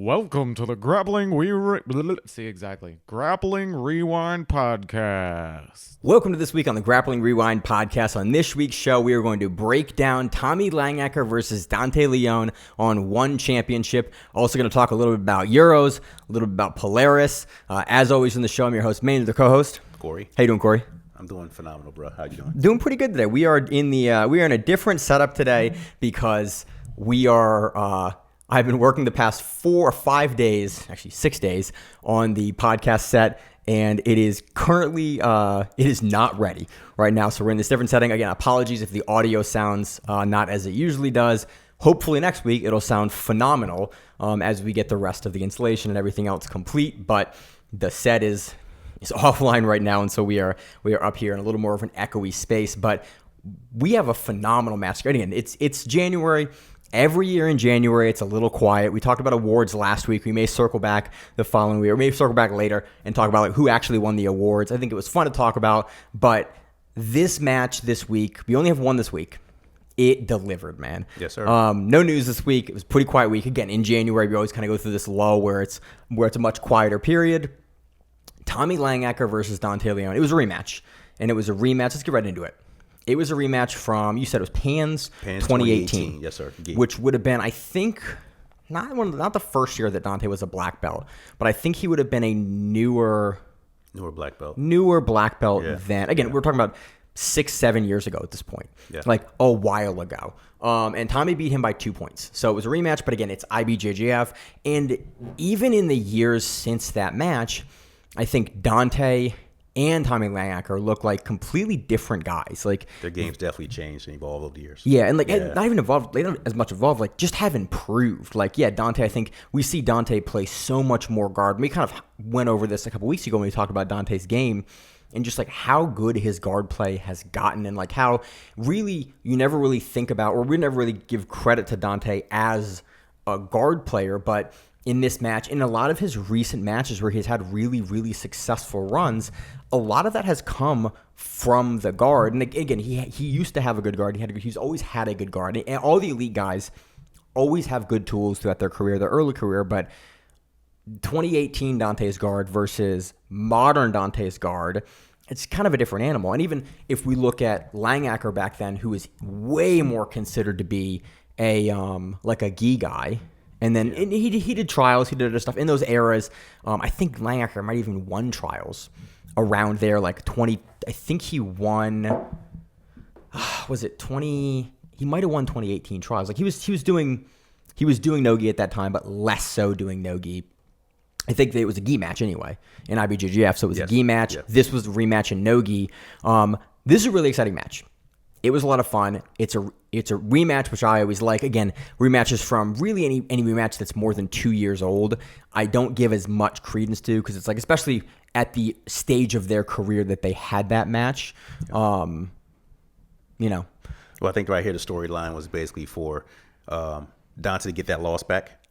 Welcome to the Grappling Grappling Rewind Podcast. Welcome to this week on the Grappling Rewind Podcast. On this week's show, we are going to break down Tommy Langaker versus Dante Leon on one championship. Also going to talk a little bit about Euros, a little bit about Polaris. As always in the show, I'm your host, Maine and the co-host, Corey. How you doing, Corey? I'm doing phenomenal, bro. How you doing? Doing pretty good today. We are in a different setup today because we are. I've been working the past 4 or 5 days, actually 6 days, on the podcast set, and it is currently it is not ready right now. So we're in this different setting. Again, apologies if the audio sounds not as it usually does. Hopefully next week it'll sound phenomenal as we get the rest of the installation and everything else complete. But the set is offline right now, and so we are up here in a little more of an echoey space. But we have a phenomenal match. Again, it's January. Every year in January, it's a little quiet. We talked about awards last week. We may circle back the following week, or maybe circle back later and talk about who actually won the awards. I think it was fun to talk about, but this match this week, we only have one this week. It delivered, man. Yes, sir. No news this week. It was a pretty quiet week. Again, in January, we always kind of go through this lull where it's a much quieter period. Tommy Langaker versus Dante Leon. It was a rematch, and it was a rematch. Let's get right into it. It was a rematch from, you said it was Pans 2018. Yes, sir. Which would have been, I think, not the first year that Dante was a black belt, but I think he would have been a newer black belt. Then. Again, we're talking about 6-7 years ago at this point. Yeah. Like a while ago. And Tommy beat him by 2 points. So it was a rematch, but again, it's IBJJF. And even in the years since that match, I think Dante and Tommy Langaker look like completely different guys. Like their game's definitely changed and evolved over the years. Yeah, and not even evolved, they don't as much evolved, like just have improved. Like, yeah, Dante, I think we see Dante play so much more guard. We kind of went over this a couple weeks ago when we talked about Dante's game and just like how good his guard play has gotten and like how really you never really think about, or we never really give credit to Dante as a guard player, but in this match, in a lot of his recent matches where he's had really, really successful runs, a lot of that has come from the guard. And again, he used to have a good guard. He's always had a good guard. And all the elite guys always have good tools throughout their career, their early career. But 2018 Dante's guard versus modern Dante's guard, it's kind of a different animal. And even if we look at Langaker back then, who is way more considered to be a gi guy. And then he did trials, he did other stuff in those eras. I think Langaker might even won trials around there, like 20. I think he won. Was it 20? He might have won 2018 trials. Like he was doing no-gi at that time, but less so doing no-gi. I think it was a gi match anyway in IBJJF, so it was a gi match. Yes. This was a rematch in no-gi. This is a really exciting match. It was a lot of fun. It's a rematch, which I always like. Again, rematches from really any rematch that's more than 2 years old, I don't give as much credence to because it's like, especially at the stage of their career that they had that match, Well, I think right here the storyline was basically for Dante to get that loss back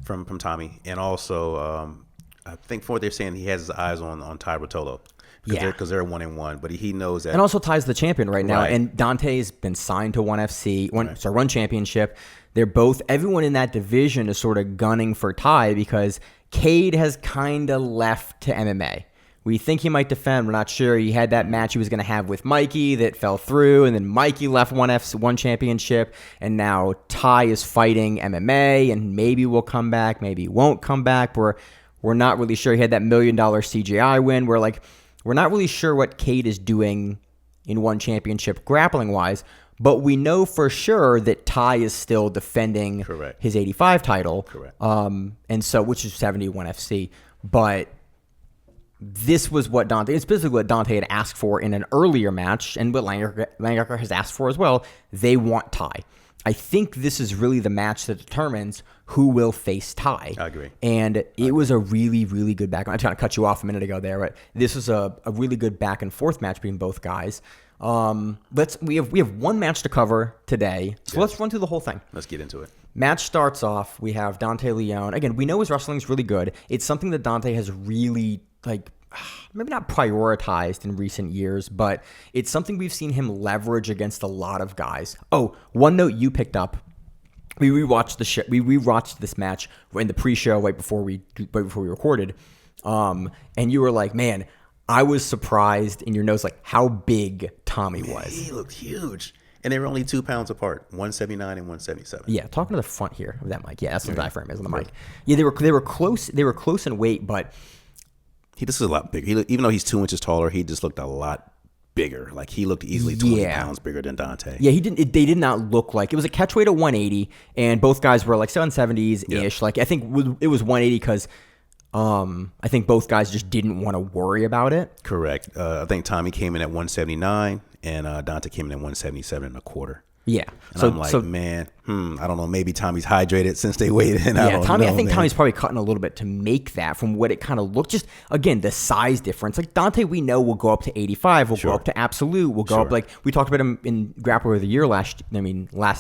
from Tommy. And also, I think for what they're saying, he has his eyes on Ty Rotolo. Because they're 1-1, but he knows that. And also Ty's the champion right now, and Dante's been signed to One Championship. They're both, everyone in that division is sort of gunning for Ty because Cade has kind of left to MMA. We think he might defend. We're not sure. He had that match he was going to have with Mikey that fell through, and then Mikey left One Championship, and now Ty is fighting MMA, and maybe will come back, maybe he won't come back. We're not really sure. He had that $1 million CGI win. We're not really sure what Cade is doing in One Championship grappling-wise, but we know for sure that Ty is still defending his 85 title. Correct. And so, which is 71 FC. But this was what Dante, it's basically what Dante had asked for in an earlier match, and what Langaker has asked for as well. They want Ty. I think this is really the match that determines who will face Ty. I agree. And it was a really, really good back. I tried to cut you off a minute ago there, but this was a really good back and forth match between both guys. We have one match to cover today, so let's run through the whole thing. Let's get into it. Match starts off. We have Dante Leon. Again, we know his wrestling is really good. It's something that Dante has really maybe not prioritized in recent years, but it's something we've seen him leverage against a lot of guys. Oh, one note you picked up we rewatched this match in the pre-show right before we recorded, and you were like, man, I was surprised in your notes like how big Tommy was. He looked huge. And they were only 2 pounds apart, 179 and 177. Yeah, talking to the front here of that mic. Yeah, that's the diaphragm is on the mic. Yeah, they were close. They were close in weight, but he just is a lot bigger. Even though he's 2 inches taller, he just looked a lot bigger. Like he looked easily 20 pounds bigger than Dante. Yeah, they did not look like it was a catch weight of 180, and both guys were like 770s ish. Like I think it was 180 because I think both guys just didn't want to worry about it. Correct. I think Tommy came in at 179 and Dante came in at 177 and a quarter. Yeah. And I'm like, man, I don't know. Maybe Tommy's hydrated since they weighed in. I think Tommy's probably cutting a little bit to make that from what it kind of looked. Just, again, the size difference. Like, Dante, we know, will go up to 85. We'll go up to absolute. We'll go up, like, we talked about him in Grappler of the Year last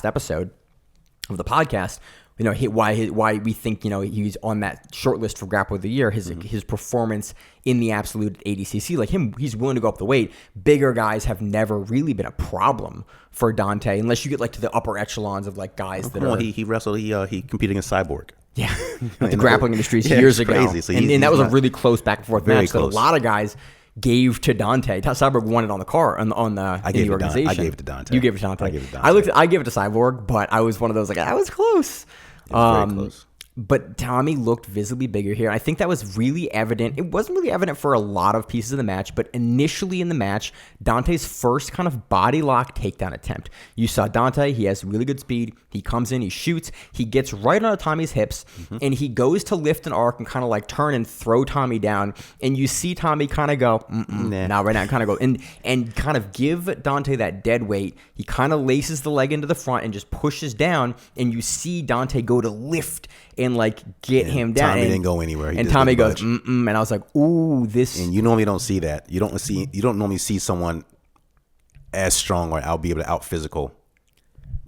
episode of the podcast. You know, why we think, you know, he's on that short list for Grappler of the Year, his performance in the absolute ADCC, like him, he's willing to go up the weight. Bigger guys have never really been a problem for Dante, unless you get like to the upper echelons of like guys that are. He wrestled. He competed against Cyborg. Yeah, the grappling industries years ago, crazy. So and that was a really close back and forth match that a lot of guys gave to Dante. Cyborg won it on the car in the organization. I gave it to Dante. You gave it to Dante. I gave it to Cyborg, but I was one of those like I was close. Very close. But Tommy looked visibly bigger here. I think that was really evident. It wasn't really evident for a lot of pieces of the match, but initially in the match, Dante's first kind of body lock takedown attempt. You saw Dante. He has really good speed. He comes in, he shoots, he gets right onto Tommy's hips, and he goes to lift an arc and kind of like turn and throw Tommy down. And you see Tommy kind of go, not right now, kind of go, and kind of give Dante that dead weight. He kind of laces the leg into the front and just pushes down, and you see Dante go to lift and like get him down. Tommy didn't go anywhere. And Tommy goes, and I was like, ooh, this. And you normally don't see that. You don't normally see someone as strong or be able to out physical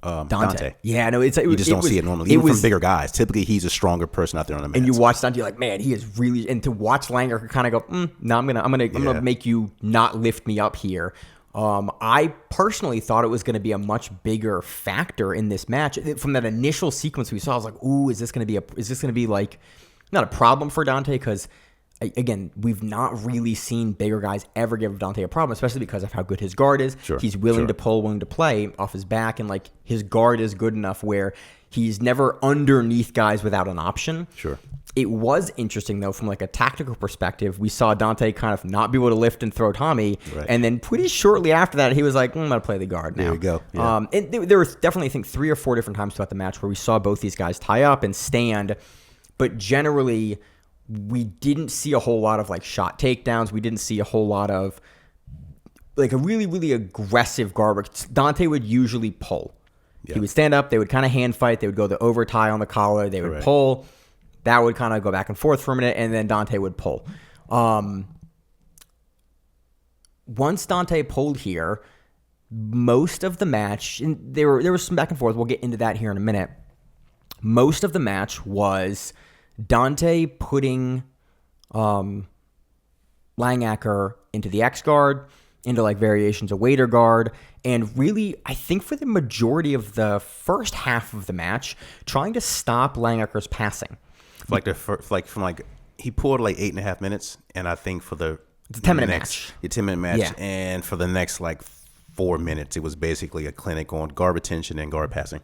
Dante. Yeah, no, you just don't see it normally. Even from bigger guys. Typically, he's a stronger person out there on the mat. And you watch Dante, you're like, man, he is really. And to watch Langaker kind of go, no, I'm gonna make you not lift me up here. I personally thought it was going to be a much bigger factor in this match. From that initial sequence we saw, I was like, ooh, is this going to be like not a problem for Dante? Because again, we've not really seen bigger guys ever give Dante a problem, especially because of how good his guard is. He's willing to pull, willing to play off his back, and like his guard is good enough where he's never underneath guys without an option. It was interesting, though, from like a tactical perspective. We saw Dante kind of not be able to lift and throw Tommy. And then pretty shortly after that, he was like, I'm going to play the guard now. There you go. Yeah. And there was definitely, I think, 3 or 4 different times throughout the match where we saw both these guys tie up and stand. But generally, we didn't see a whole lot of like shot takedowns. We didn't see a whole lot of like a really, really aggressive guard work. Dante would usually pull. He would stand up. They would kind of hand fight. They would go the over tie on the collar. They would pull. That would kind of go back and forth for a minute, and then Dante would pull. Once Dante pulled here, most of the match, and there was some back and forth. We'll get into that here in a minute. Most of the match was Dante putting Langaker into the X guard, into like variations of waiter guard, and really, I think for the majority of the first half of the match, trying to stop Langaker's passing. He pulled like 8.5 minutes, and I think for it's a 10-minute match. The 10-minute match, and for the next like 4 minutes, it was basically a clinic on guard retention and guard passing,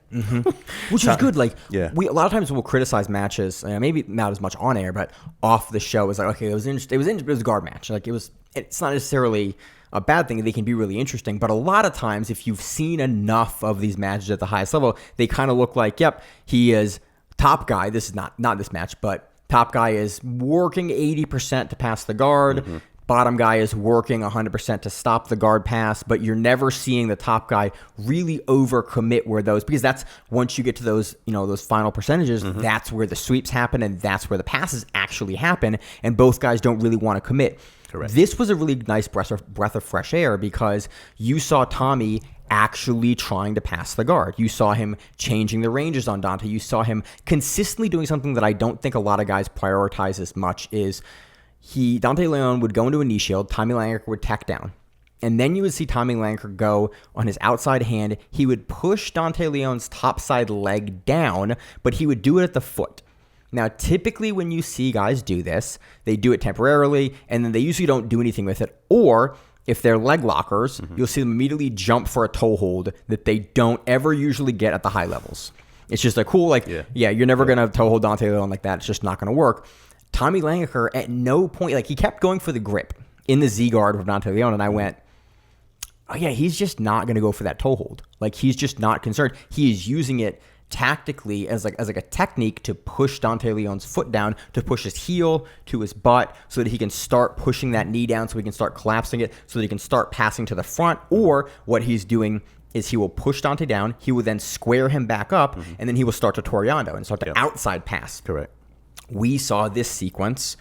which is good. Like we a lot of times we'll criticize matches, maybe not as much on air, but off the show. It's like, okay, it was a guard match. Like it's not necessarily a bad thing. They can be really interesting, but a lot of times, if you've seen enough of these matches at the highest level, they kind of look like, yep, he is top guy. This is not this match, but top guy is working 80% to pass the guard. Bottom guy is working 100% to stop the guard pass, but you're never seeing the top guy really overcommit because that's once you get to those, those final percentages, that's where the sweeps happen and that's where the passes actually happen, and both guys don't really want to commit. This was a really nice breath of fresh air because you saw Tommy actually trying to pass the guard. You saw him changing the ranges on Dante. You saw him consistently doing something that I don't think a lot of guys prioritize as much is Dante Leon would go into a knee shield, Tommy Langaker would tack down, And then you would see Tommy Langaker go on his outside hand. He would push Dante Leon's topside leg down, but he would do it at the foot. Now, typically when you see guys do this, they do it temporarily, and then they usually don't do anything with it. Or if they're leg lockers, you'll see them immediately jump for a toe hold that they don't ever usually get at the high levels. It's just a cool, you're never going to toe hold Dante Leon like that. It's just not going to work. Tommy Langaker, at no point, he kept going for the grip in the Z guard with Dante Leon, and I went, oh yeah, he's just not going to go for that toe hold. He's just not concerned. He is using it tactically as a technique to push Dante Leon's foot down, to push his heel to his butt so that he can start pushing that knee down, so he can start collapsing it, so that he can start passing to the front. Or what he's doing is he will push Dante down, he will then square him back up, and then he will start to Toriando and start to outside pass. Correct. We saw this sequence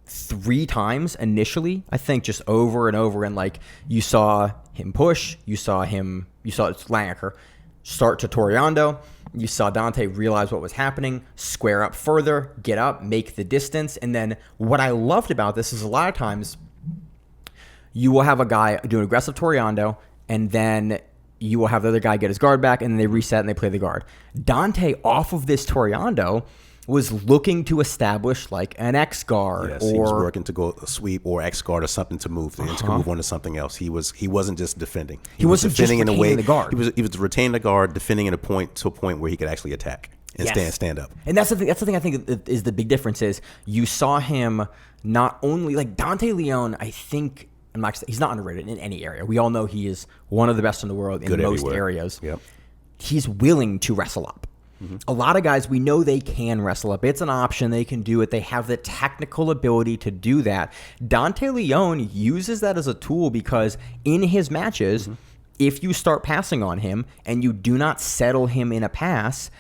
3 times initially, I think, just over and over. And you saw him push, you saw Langaker start to Toriando, you saw Dante realize what was happening, square up further, get up, make the distance. And then what I loved about this is a lot of times you will have a guy do an aggressive Toriando, and then you will have the other guy get his guard back, and then they reset and they play the guard. Dante, off of this Toriando, was looking to establish an X guard, yes, he was working to go a sweep or X guard or something to move to move on to something else. He wasn't just defending. He wasn't defending just in a way. The guard. He was retaining the guard, defending to a point where he could actually attack and stand up. And that's the thing. That's the thing I think is the big difference is you saw him not only Dante Leon. I think he's not underrated in any area. We all know he is one of the best in the world in most areas. Yep. He's willing to wrestle up. A lot of guys, we know they can wrestle up. It's an option. They can do it. They have the technical ability to do that. Dante Leon uses that as a tool because in his matches, if you start passing on him and you do not settle him in a pass,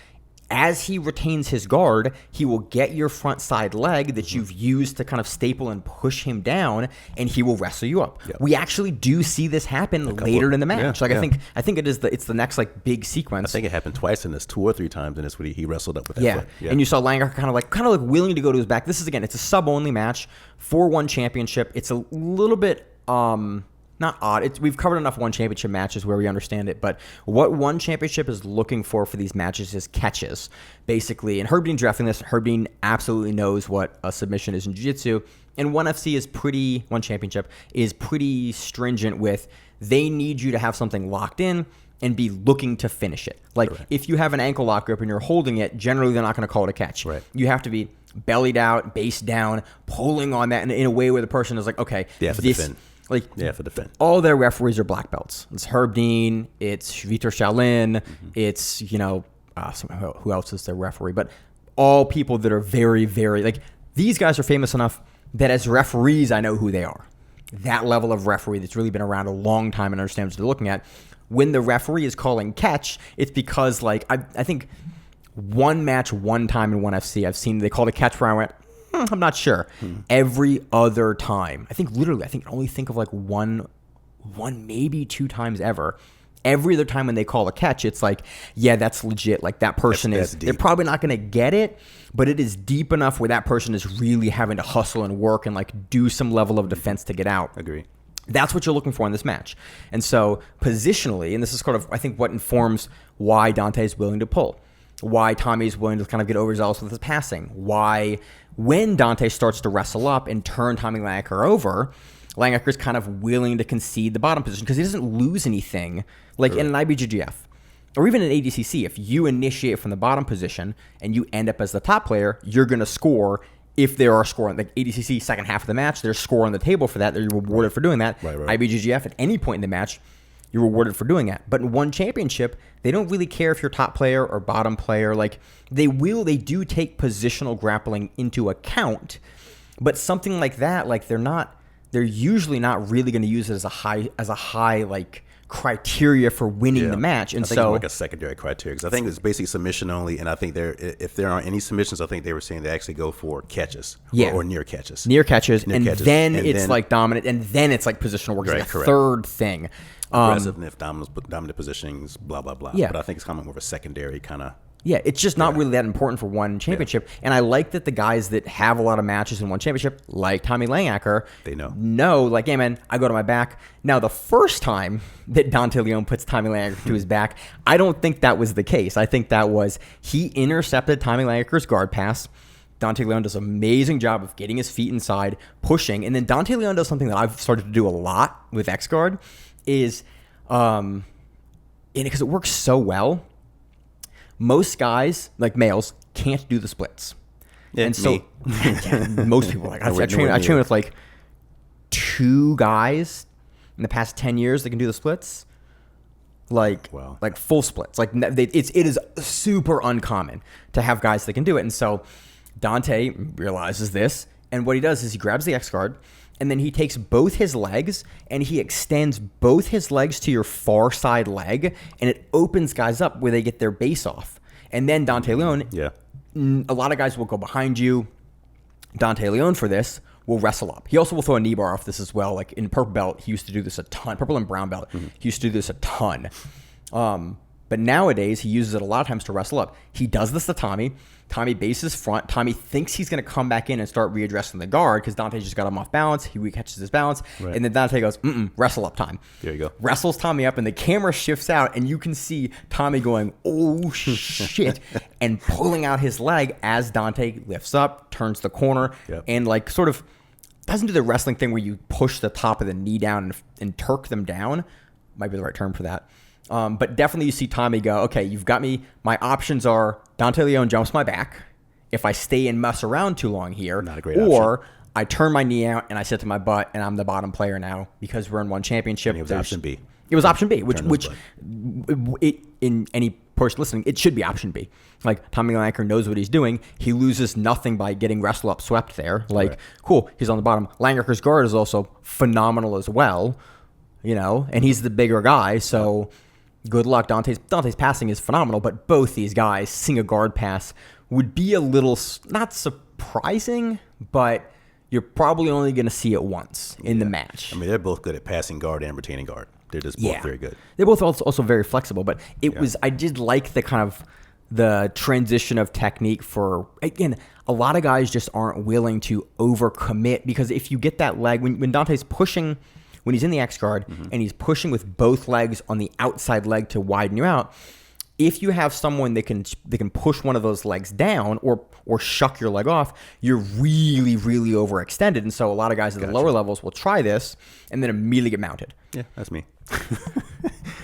as he retains his guard, he will get your front side leg that you've used to kind of staple and push him down, and he will wrestle you up. Yep. We actually do see this happen later in the match. I think it's the next big sequence. I think it happened twice in this, 2 or 3 times in this where he wrestled up with that foot. Yeah. And you saw Langaker kind of willing to go to his back. This is it's a sub only match, 4-1 championship. It's a little bit not odd. We've covered enough one championship matches where we understand it, but what one championship is looking for these matches is catches, basically. And Herb Dean drafting this. Herb Dean absolutely knows what a submission is in jiu-jitsu. And one championship is pretty stringent with they need you to have something locked in and be looking to finish it. If you have an ankle lock grip and you're holding it, generally they're not going to call it a catch. Right. You have to be bellied out, base down, pulling on that in a way where the person is okay, defend. For defense. All their referees are black belts. It's Herb Dean, it's Vitor Shaolin, it's, who else is their referee? But all people that are very, very, these guys are famous enough that as referees, I know who they are. That level of referee that's really been around a long time and understands what they're looking at. When the referee is calling catch, it's because, I think one match, one time in 1FC, I've seen they called a catch where I went, I'm not sure. Every other time, I think I can only think of one, maybe 2 times ever. Every other time when they call a catch, it's that's legit. That person they're probably not going to get it, but it is deep enough where that person is really having to hustle and work and do some level of defense to get out. Agree. That's what you're looking for in this match. And so positionally, and this is I think what informs why Dante is willing to pull, why Tommy is willing to kind of get overzealous with his passing, why when Dante starts to wrestle up and turn Tommy Langaker over, Langaker's kind of willing to concede the bottom position because he doesn't lose anything. In an IBJJF or even an ADCC, if you initiate from the bottom position and you end up as the top player, you're going to score. If there are scoring, ADCC second half of the match, there's score on the table for that. They're rewarded for doing that. Right. IBJJF at any point in the match, you're rewarded for doing that. But in one championship, they don't really care if you're top player or bottom player. They do take positional grappling into account, but something like that, they're usually not really going to use it as a high criteria for winning the match. And I think so it's a secondary criteria because I think it's basically submission only. And I think if there aren't any submissions, I think they were saying they actually go for catches or near catches. Then it's dominant, and then it's positional work. It's a third thing. Aggressiveness, dominant positionings, blah, blah, blah. Yeah. But I think it's kind of more of a secondary kind of Yeah, it's just not really that important for one championship. Yeah. And I like that the guys that have a lot of matches in one championship, like Tommy Langaker, they know, like, hey, man, I go to my back. Now, the first time that Dante Leon puts Tommy Langaker to his back, I don't think that was the case. I think that was he intercepted Tommy Langaker's guard pass. Dante Leon does an amazing job of getting his feet inside, pushing. And then Dante Leon does something that I've started to do a lot with X-Guard is, because it works so well, most guys, like males, can't do the splits. Yeah, and so most people, like I train with like 2 guys in the past 10 years that can do the splits. Like full splits. Like it is super uncommon to have guys that can do it. And so Dante realizes this, and what he does is he grabs the X-Guard, and then he takes both his legs, and he extends both his legs to your far side leg, and it opens guys up where they get their base off. And then Dante Leon, a lot of guys will go behind you. Dante Leon, for this, will wrestle up. He also will throw a knee bar off this as well. Like in purple belt, he used to do this a ton. Purple and brown belt, he used to do this a ton. But nowadays, he uses it a lot of times to wrestle up. He does this to Tommy. Tommy bases front. Tommy thinks he's going to come back in and start readdressing the guard because Dante just got him off balance. He recatches his balance. Right. And then Dante goes, wrestle up time. There you go. Wrestles Tommy up, and the camera shifts out, and you can see Tommy going, oh, shit, and pulling out his leg as Dante lifts up, turns the corner, and like sort of doesn't do the wrestling thing where you push the top of the knee down and Turk them down. Might be the right term for that. But definitely you see Tommy go, okay, you've got me. My options are Dante Leon jumps my back if I stay and mess around too long here. Not a great or option. I turn my knee out and I sit to my butt and I'm the bottom player now because we're in one championship. And it was option B. It was option B, which in any person listening, it should be option B. Like Tommy Langaker knows what he's doing. He loses nothing by getting wrestle up swept there. Like, cool, he's on the bottom. Langaker's guard is also phenomenal as well, and he's the bigger guy, so good luck. Dante's passing is phenomenal, but both these guys seeing a guard pass would be a little, not surprising, but you're probably only going to see it once in the match. I mean, they're both good at passing guard and retaining guard. They're just both very good. They're both also very flexible, but I did like the kind of the transition of technique for, again, a lot of guys just aren't willing to overcommit because if you get that leg, when Dante's pushing, when he's in the X-Guard and he's pushing with both legs on the outside leg to widen you out, if you have someone that can push one of those legs down or shuck your leg off, you're really, really overextended. And so a lot of guys at the lower levels will try this and then immediately get mounted. Yeah, that's me.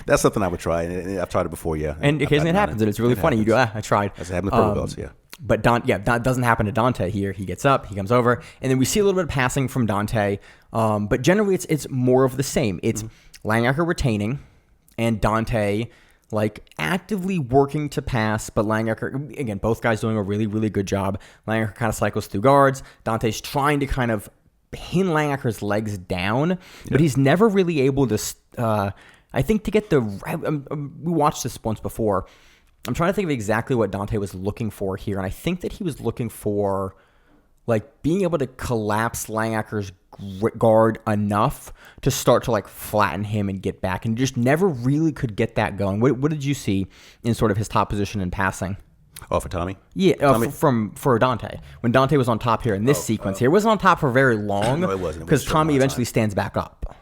That's something I would try. And I've tried it before, And occasionally it happens, and it's really funny. Happens. You go, I tried. That's happened with purple belts, But that doesn't happen to Dante here. He gets up, he comes over, and then we see a little bit of passing from Dante. But generally, it's more of the same. It's Langaker retaining, and Dante like actively working to pass. But Langaker, again, both guys doing a really, really good job. Langaker kind of cycles through guards. Dante's trying to kind of pin Langaker's legs down, but he's never really able to. I think to get we watched this once before. I'm trying to think of exactly what Dante was looking for here, and I think that he was looking for like being able to collapse Langaker's guard enough to start to like flatten him and get back, and just never really could get that going. What did you see in sort of his top position in passing? Oh, for Tommy? Yeah, for Dante. When Dante was on top here in this sequence here, it wasn't on top for very long. No, it wasn't. Because Tommy eventually stands back up.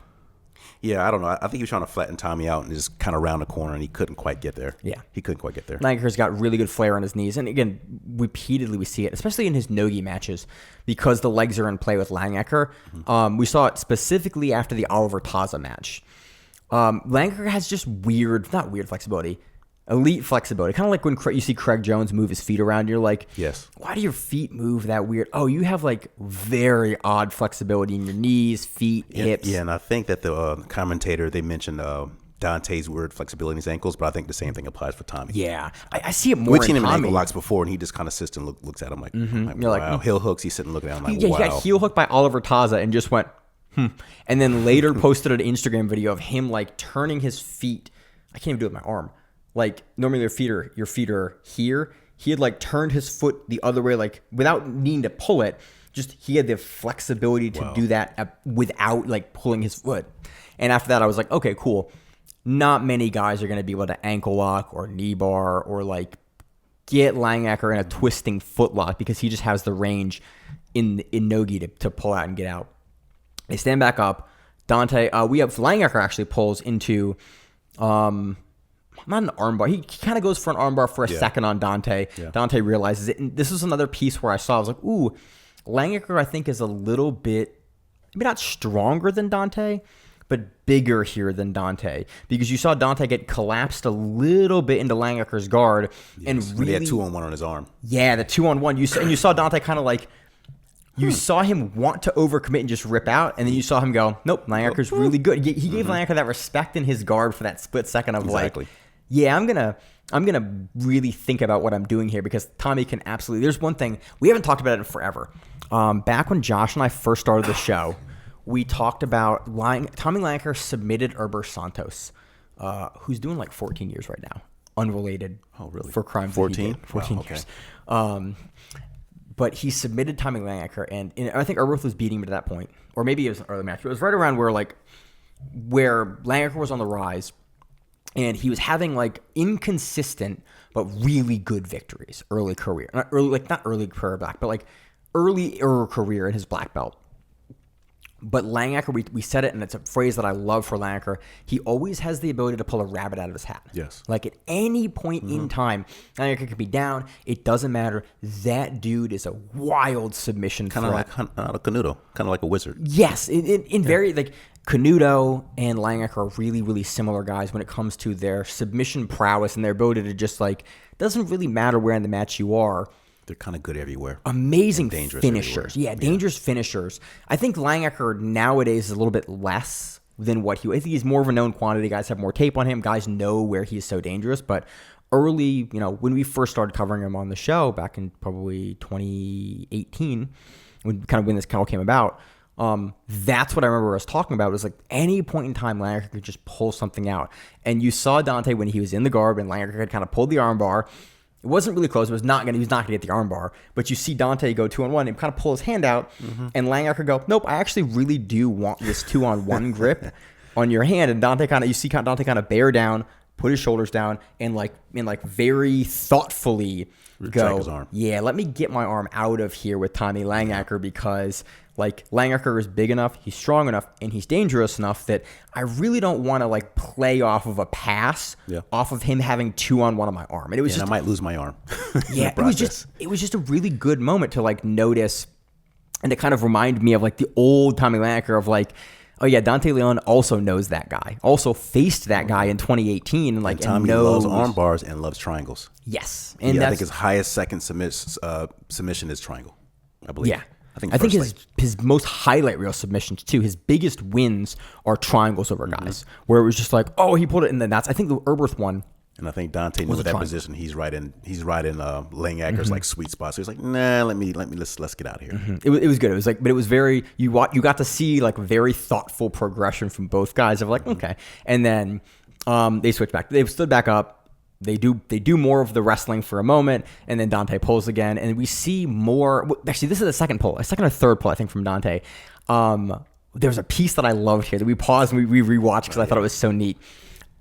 Yeah, I don't know. I think he was trying to flatten Tommy out and just kind of round the corner, and he couldn't quite get there. Yeah. He couldn't quite get there. Langaker's got really good flair on his knees. And again, repeatedly we see it, especially in his nogi matches, because the legs are in play with Langaker. We saw it specifically after the Oliver Taza match. Langaker has just not weird flexibility, elite flexibility. Kind of like when you see Craig Jones move his feet around, you're like, yes, why do your feet move that weird? Oh, you have like very odd flexibility in your knees, feet, hips. Yeah, and I think that the commentator, they mentioned Dante's weird flexibility in his ankles, but I think the same thing applies for Tommy. Yeah, I see it more We've in seen him in Tommy. ankle locks before, and he just kind of sits and looks at him like, wow. Heel hooks, he's sitting looking at him like, wow. He got heel hooked by Oliver Taza and just went, and then later posted an Instagram video of him like turning his feet. I can't even do it with my arm. Like normally your feet are here. He had like turned his foot the other way, like without needing to pull it. Just he had the flexibility to do that without like pulling his foot. And after that, I was like, okay, cool. Not many guys are going to be able to ankle lock or knee bar or like get Langaker in a twisting footlock because he just has the range in nogi to pull out and get out. They stand back up. Dante, we have Langaker actually pulls into, not an armbar. He kind of goes for an armbar for a second on Dante. Yeah. Dante realizes it. And this is another piece where I was like, ooh, Langaker I think is a little bit, maybe not stronger than Dante, but bigger here than Dante, because you saw Dante get collapsed a little bit into Langaker's guard, and really he had 2-on-1 on his arm. Yeah, the 2-on-1. You saw Dante kind of like, you saw him want to overcommit and just rip out, and then you saw him go, nope, Langaker's really good. He gave Langaker that respect in his guard for that split second of like, yeah, I'm gonna really think about what I'm doing here, because Tommy can absolutely. There's one thing we haven't talked about it in forever. Back when Josh and I first started the show, we talked about Tommy Langaker submitted Herbert Santos, who's doing like 14 years right now, unrelated. Oh, really? For crimes 14? 14 years. But he submitted Tommy Langaker, and I think Herbert was beating him at that point, or maybe it was an early match. It was right around where Langaker was on the rise, and he was having like inconsistent but really good victories early career, not early career black, but like earlier career in his black belt. But Langaker, we said it, and it's a phrase that I love for Langaker. He always has the ability to pull a rabbit out of his hat. Yes. Like at any point in time, Langaker could be down. It doesn't matter. That dude is a wild submission kind of like Canuto, kind of like a wizard. Yes. Very, like, Canuto and Langaker are really, really similar guys when it comes to their submission prowess and their ability to just, like, doesn't really matter where in the match you are. They're kind of good everywhere. Amazing finishers. Yeah, dangerous finishers. I think Langaker nowadays is a little bit less than what I think he's more of a known quantity. Guys have more tape on him. Guys know where he's so dangerous. But early, when we first started covering him on the show back in probably 2018, when this kind of came about, that's what I remember us talking about. It was like any point in time, Langaker could just pull something out. And you saw Dante when he was in the guard, and Langaker had kind of pulled the armbar. It wasn't really close. He was not gonna get the armbar. But you see Dante go 2-on-1 and kind of pull his hand out, and Langaker go, nope, I actually really do want this 2-on-1 grip on your hand. And Dante kind of bear down, put his shoulders down, and very thoughtfully go, his arm. Yeah, let me get my arm out of here with Tommy Langaker, because like Langaker is big enough, he's strong enough, and he's dangerous enough that I really don't want to like play off of a pass off of him having 2-on-1 on my arm. And it was I might lose my arm. Yeah, it was just a really good moment to like notice, and to kind of remind me of like the old Tommy Langaker of like, oh yeah, Dante Leon also knows that guy, also faced that guy in 2018, and like, and Tommy loves arm bars and loves triangles. Yes, and I think his highest second submission is triangle, I believe. Yeah. I think his most highlight reel submissions too, his biggest wins are triangles over guys, where it was just like, oh, he pulled it in the nuts. I think the Erberth one. And I think Dante knew that position. He's right in Langaker's like sweet spot. So he's like, nah, let's get out of here. It was good. It was like, but it was very, you got to see like very thoughtful progression from both guys of like, okay. And then they switched back. They stood back up. They do more of the wrestling for a moment, and then Dante pulls again, and we see more. Actually, this is the second pull, a second or third pull, I think, from Dante. There was a piece that I loved here that we paused and we rewatched because I thought it was so neat.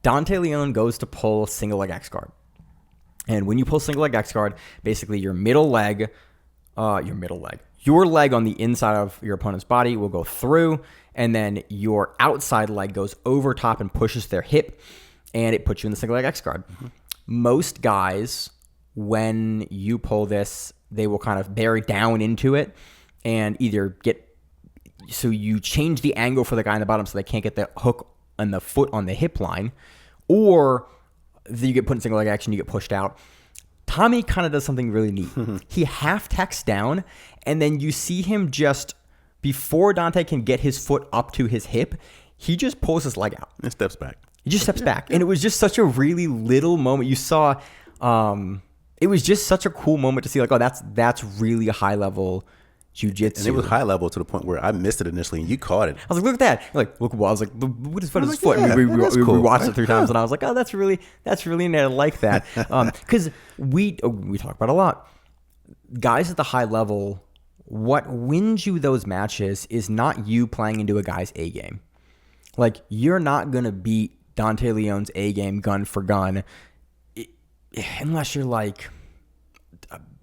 Dante Leon goes to pull single leg X guard, and when you pull single leg X guard, basically your leg on the inside of your opponent's body will go through, and then your outside leg goes over top and pushes their hip, and it puts you in the single leg X guard. Most guys, when you pull this, they will kind of bear down into it and either so you change the angle for the guy on the bottom so they can't get the hook and the foot on the hip line, or you get put in single leg action, you get pushed out. Tommy kind of does something really neat. He half tacks down, and then you see him just, before Dante can get his foot up to his hip, he just pulls his leg out. And steps back. He just steps back. And it was just such a really little moment. You saw, it was just such a cool moment to see, like, oh, that's really high level jiu-jitsu. And it was high level to the point where I missed it initially, and you caught it. I was like, look at that. You're like, look, well, I was like, what is his foot? Yeah, we watched it 3 times, and I was like, oh, that's really neat. I like that. Because we talk about a lot. Guys at the high level, what wins you those matches is not you playing into a guy's A game. Like, you're not going to beat Dante Leon's A game gun for gun unless you're like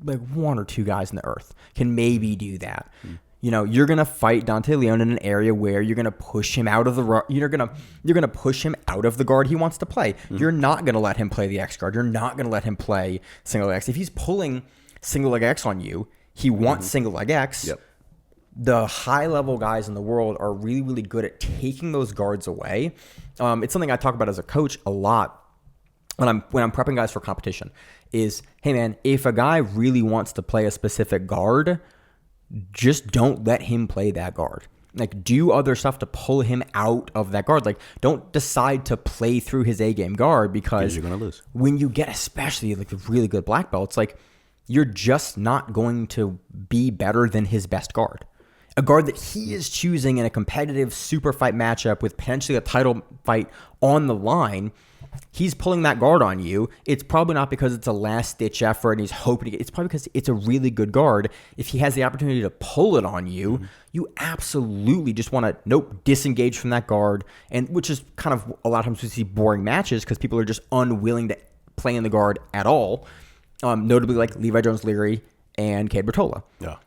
like one or two guys in the earth can maybe do that. You know, you're gonna fight Dante Leon in an area where you're gonna push him out of the you're gonna push him out of the guard he wants to play. You're not gonna let him play the X guard. You're not gonna let him play single leg X. If he's pulling single leg X on you, he wants single leg X. Yep. The high level guys in the world are really, really good at taking those guards away. It's something I talk about as a coach a lot when I'm prepping guys for competition. Is, hey man, if a guy really wants to play a specific guard, just don't let him play that guard. Like, do other stuff to pull him out of that guard. Like, don't decide to play through his A game guard because you're gonna lose. When you get, especially like the really good black belts, like you're just not going to be better than his best guard. A guard that he is choosing in a competitive super fight matchup with potentially a title fight on the line. He's pulling that guard on you. It's probably not because it's a last-ditch effort and he's hoping to get. It's probably because it's a really good guard. If he has the opportunity to pull it on you, you absolutely just want to, disengage from that guard. And which is kind of a lot of times we see boring matches because people are just unwilling to play in the guard at all. Notably like Levi Jones-Leary and Cade Bertola.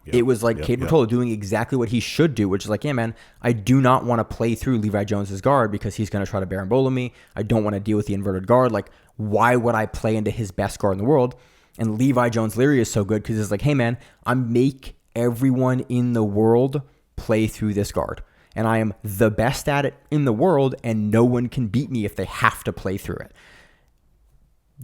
It was like Cade Bertola doing exactly what he should do, which is like, yeah, man, I do not want to play through Levi Jones's guard because he's going to try to Barambola me. I don't want to deal with the inverted guard. Like, why would I play into his best guard in the world? And Levi Jones-Leary is so good because it's like, hey, man, I make everyone in the world play through this guard. And I am the best at it in the world, and no one can beat me if they have to play through it.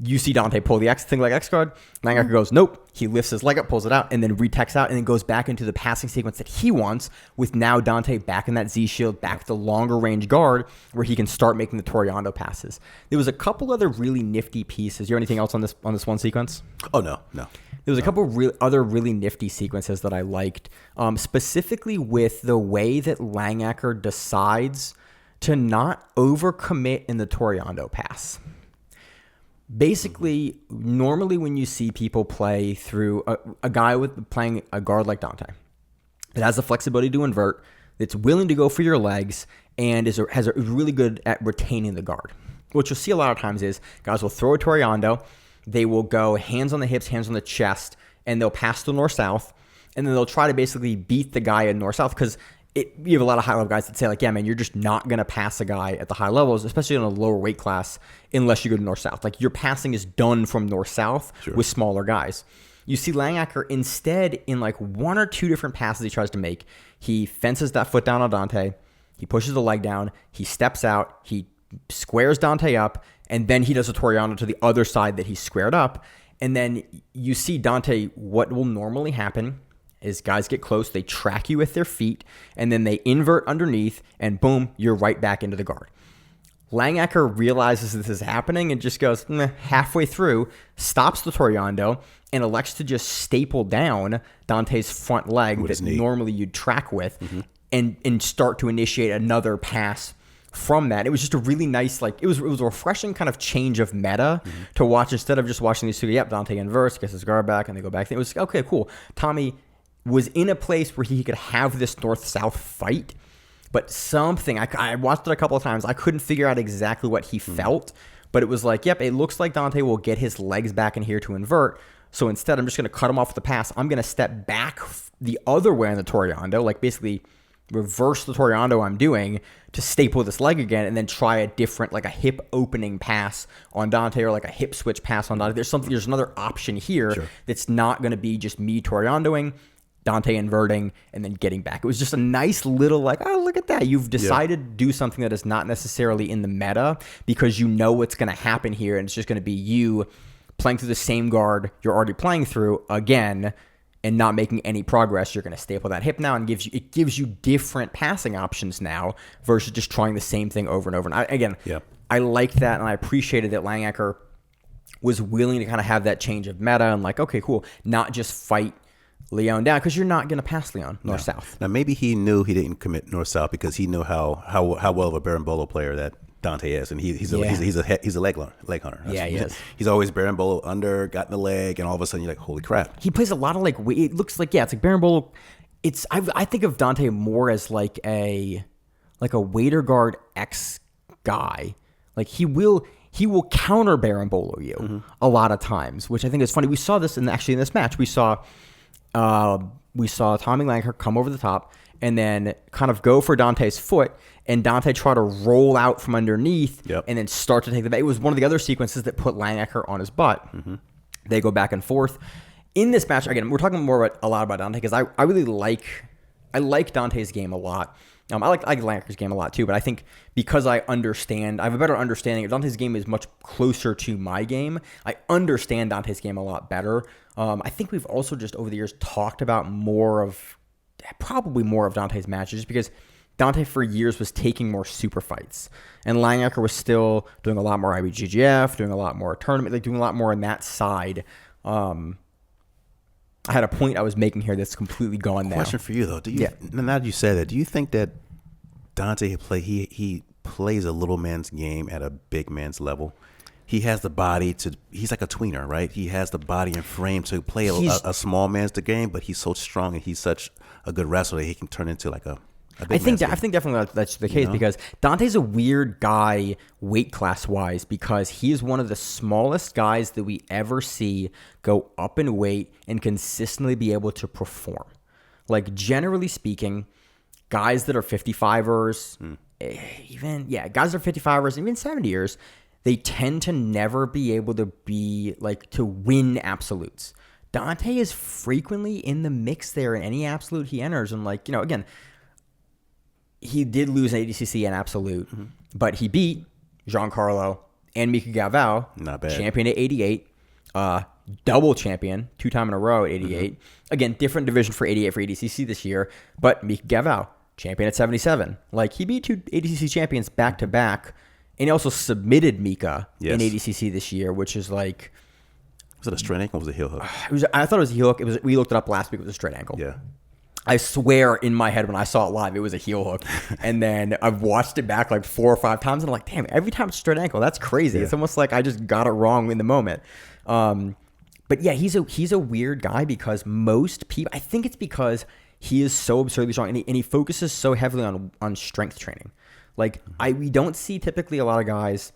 You see Dante pull the X thing like X guard. Langaker goes, nope. He lifts his leg up, pulls it out, and then retechs out, and then goes back into the passing sequence that he wants, with now Dante back in that Z shield, back to the longer range guard, where he can start making the Toriano passes. There was a couple other really nifty pieces. You have anything else on this one sequence? Oh no. There was a couple other really nifty sequences that I liked, specifically with the way that Langaker decides to not overcommit in the Toriano pass. Basically, normally when you see people play through a guy with playing a guard like Dante that has the flexibility to invert, that's willing to go for your legs, and is really good at retaining the guard. What you'll see a lot of times is guys will throw a Toriano, they will go hands on the hips, hands on the chest, and they'll pass to north-south, and then they'll try to basically beat the guy in north-south because you have a lot of high-level guys that say, like, yeah, man, you're just not going to pass a guy at the high levels, especially in a lower weight class, unless you go to north-south. Like, your passing is done from north-south with smaller guys. You see Langaker instead in, like, one or two different passes he tries to make. He fences that foot down on Dante. He pushes the leg down. He steps out. He squares Dante up. And then he does a Toriano to the other side that he squared up. And then you see Dante, what will normally happen is guys get close, they track you with their feet, and then they invert underneath, and boom, you're right back into the guard. Langaker realizes this is happening and just goes halfway through, stops the Toriano, and elects to just staple down Dante's front leg that normally you'd track with, and start to initiate another pass from that. It was just a really nice, like, it was a refreshing kind of change of meta to watch instead of just watching these two, Dante inverts, gets his guard back, and they go back. It was, okay, cool. Tommy was in a place where he could have this north-south fight, but something, I watched it a couple of times, I couldn't figure out exactly what he felt, but it was like, it looks like Dante will get his legs back in here to invert, so instead I'm just going to cut him off with the pass. I'm going to step back the other way on the Toriano, like basically reverse the Toriano I'm doing to staple this leg again, and then try a different, like a hip opening pass on Dante, or like a hip switch pass on Dante. There's another option here that's not going to be just me Torianoing, Dante inverting, and then getting back. It was just a nice little, like, oh, look at that. You've decided to do something that is not necessarily in the meta because you know what's going to happen here, and it's just going to be you playing through the same guard you're already playing through again and not making any progress. You're going to staple that hip now, and it gives you different passing options now versus just trying the same thing over and over. And I liked that, and I appreciated that Langaker was willing to kind of have that change of meta and like, okay, cool, not just fight Leon down, because you're not going to pass Leon north-south. Now, maybe he knew he didn't commit north-south because he knew how well of a Berimbolo player that Dante is, and he's a leg hunter. Yeah, he is. He's always Berimbolo under, got in the leg, and all of a sudden you're like, holy crap. He plays a lot of, like, it looks like, it's like Berimbolo. I think of Dante more as like a waiter guard X guy. Like, he will he will counter berimbolo you a lot of times, which I think is funny. We saw this in this match. We saw Tommy Langaker come over the top and then kind of go for Dante's foot, and Dante try to roll out from underneath and then start to take the back. It was one of the other sequences that put Langaker on his butt. They go back and forth. In this match, again, we're talking a lot about Dante because I really like Dante's game a lot. I like Langaker's game a lot too, but I think because I have a better understanding. Dante's game is much closer to my game. I understand Dante's game a lot better. I think we've also just over the years talked about probably more of Dante's matches, just because Dante for years was taking more super fights, and Langaker was still doing a lot more IBJJF, doing a lot more tournament, like doing a lot more on that side. I had a point I was making here that's completely gone now. Question for you though: now that you said that, do you think that Dante he plays a little man's game at a big man's level? He has the body he's like a tweener, right? He has the body and frame to play a small man's game, but he's so strong and he's such a good wrestler that he can turn into like a big I think definitely that's the case, because Dante's a weird guy weight class wise, because he is one of the smallest guys that we ever see go up in weight and consistently be able to perform. Like, generally speaking, guys that are 55ers, guys that are 55ers, even 70ers, they tend to never be able to to win absolutes. Dante is frequently in the mix there in any absolute he enters. And again, he did lose an ADCC in absolute, but he beat Giancarlo and Mika Galvao. Not bad. Champion at 88, double champion, 2 times in a row at 88. Again, different division for 88 for ADCC this year, but Mika Galvao, champion at 77. He beat 2 ADCC champions back to back, and he also submitted Mika in ADCC this year, which is like... Was it a straight ankle or was it a heel hook? I thought it was a heel hook. We looked it up last week. It was a straight ankle. Yeah. I swear in my head when I saw it live, it was a heel hook. And then I've watched it back 4 or 5 times, and I'm like, damn, every time it's a straight ankle. That's crazy. Yeah. It's almost like I just got it wrong in the moment. But yeah, he's a weird guy, because most people, I think it's because he is so absurdly strong, and he focuses so heavily on strength training. We don't see typically a lot of guys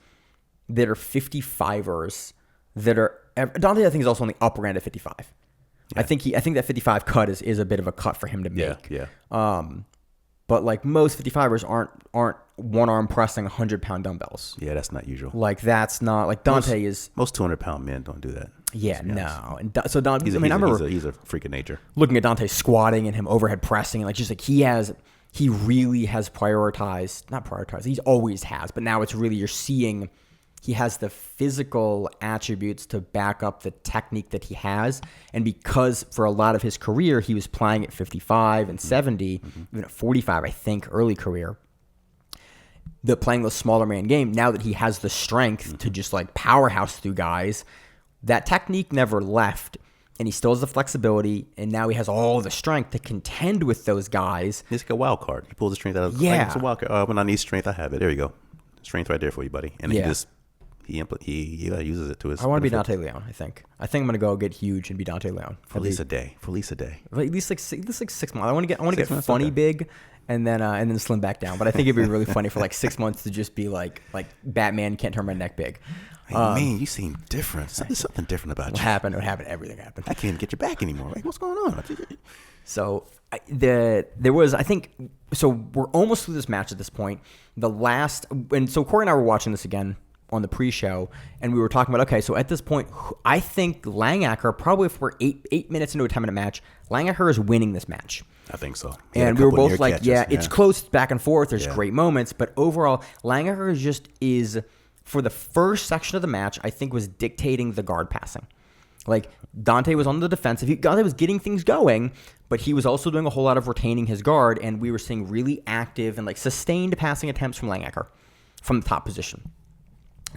that are 55ers that are... Dante, I think, is also on the upper end of 55. Yeah. I think that 55 cut is a bit of a cut for him to make. Yeah. But most 55ers aren't one arm pressing 100-pound dumbbells. Yeah, that's not usual. That's not Dante is. Most 200-pound men don't do that. Yeah, no. And so Dante, I remember he's a freak of nature. Looking at Dante squatting and him overhead pressing, and he really has he always has, but now it's really, you're seeing he has the physical attributes to back up the technique that he has. And because for a lot of his career, he was playing at 55 and 70, even at 45, I think, early career, playing the smaller man game, now that he has the strength to just powerhouse through guys, that technique never left. And he still has the flexibility, and now he has all the strength to contend with those guys. He's like a wild card. He pulls the strength out of it's a wild card. When I need strength, I have it. There you go. Strength right there for you, buddy. And he uses it to his... I want to be Dante Leon, I think. I'm going to go get huge and be Dante Leon. For at least a day. At least 6 months. I want to get funny big and then slim back down. But I think it'd be really funny for 6 months to just be like Batman can't turn my neck big. Hey, man, you seem different. There's something different about you. What happened? Everything happened. I can't get your back anymore. What's going on? So there was, I think, so we're almost through this match at this point. And so Corey and I were watching this again on the pre-show, and we were talking about, okay, so at this point, I think Langaker, probably if we're 8 minutes into a 10-minute match, Langaker is winning this match. I think so. And we were both like, it's close back and forth. There's great moments, but overall, Langaker is, for the first section of the match, I think was dictating the guard passing. Dante was on the defensive. Dante was getting things going, but he was also doing a whole lot of retaining his guard, and we were seeing really active and sustained passing attempts from Langaker from the top position.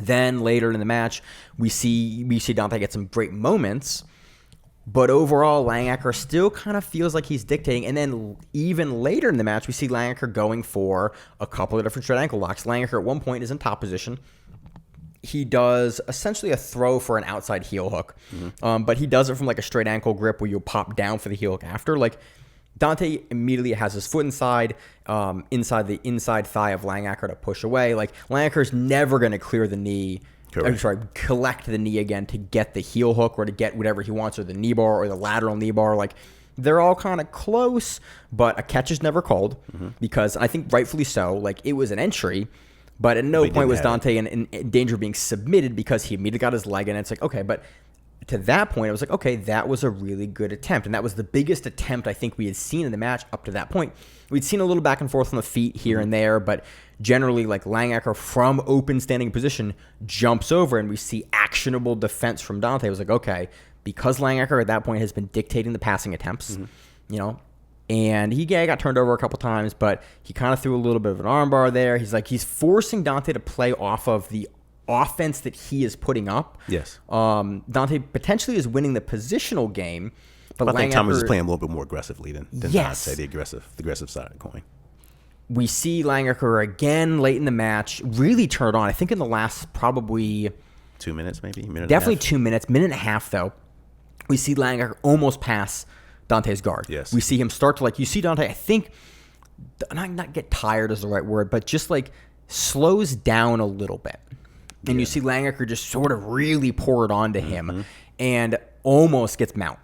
Then later in the match, we see Dante get some great moments, but overall, Langaker still kind of feels like he's dictating. And then even later in the match, we see Langaker going for a couple of different straight ankle locks. Langaker at one point is in top position. He does essentially a throw for an outside heel hook, but he does it from a straight ankle grip where you pop down for the heel hook after. Dante immediately has his foot inside the inside thigh of Langaker to push away. Langaker's never going to clear the knee collect the knee again to get the heel hook or to get whatever he wants, or the knee bar or the lateral knee bar. Like, they're all kind of close, but a catch is never called because I think rightfully so. Like, it was an entry, but at no point was Dante in danger of being submitted because he immediately got his leg, and it's like, okay, but to that point, I was like, okay, that was a really good attempt, and that was the biggest attempt I think we had seen in the match up to that point. We'd seen a little back and forth on the feet here and there, but generally, like, Langaker from open standing position jumps over, and we see actionable defense from Dante. I was like, okay, because Langaker at that point has been dictating the passing attempts, and he got turned over a couple times, but he kind of threw a little bit of an armbar there. He's forcing Dante to play off of the offense that he is putting up. Yes. Dante potentially is winning the positional game, but I think Thomas is playing a little bit more aggressively than yes. Dante, the aggressive side of the coin. We see Langaker again late in the match really turned on. I think in the last probably 2 minutes, maybe definitely 2 minutes, minute and a half though. We see Langaker almost pass Dante's guard. Yes. We see him start to you see Dante, I think, not get tired is the right word, but just slows down a little bit. And you see Langaker just sort of really pour it onto him and almost gets mount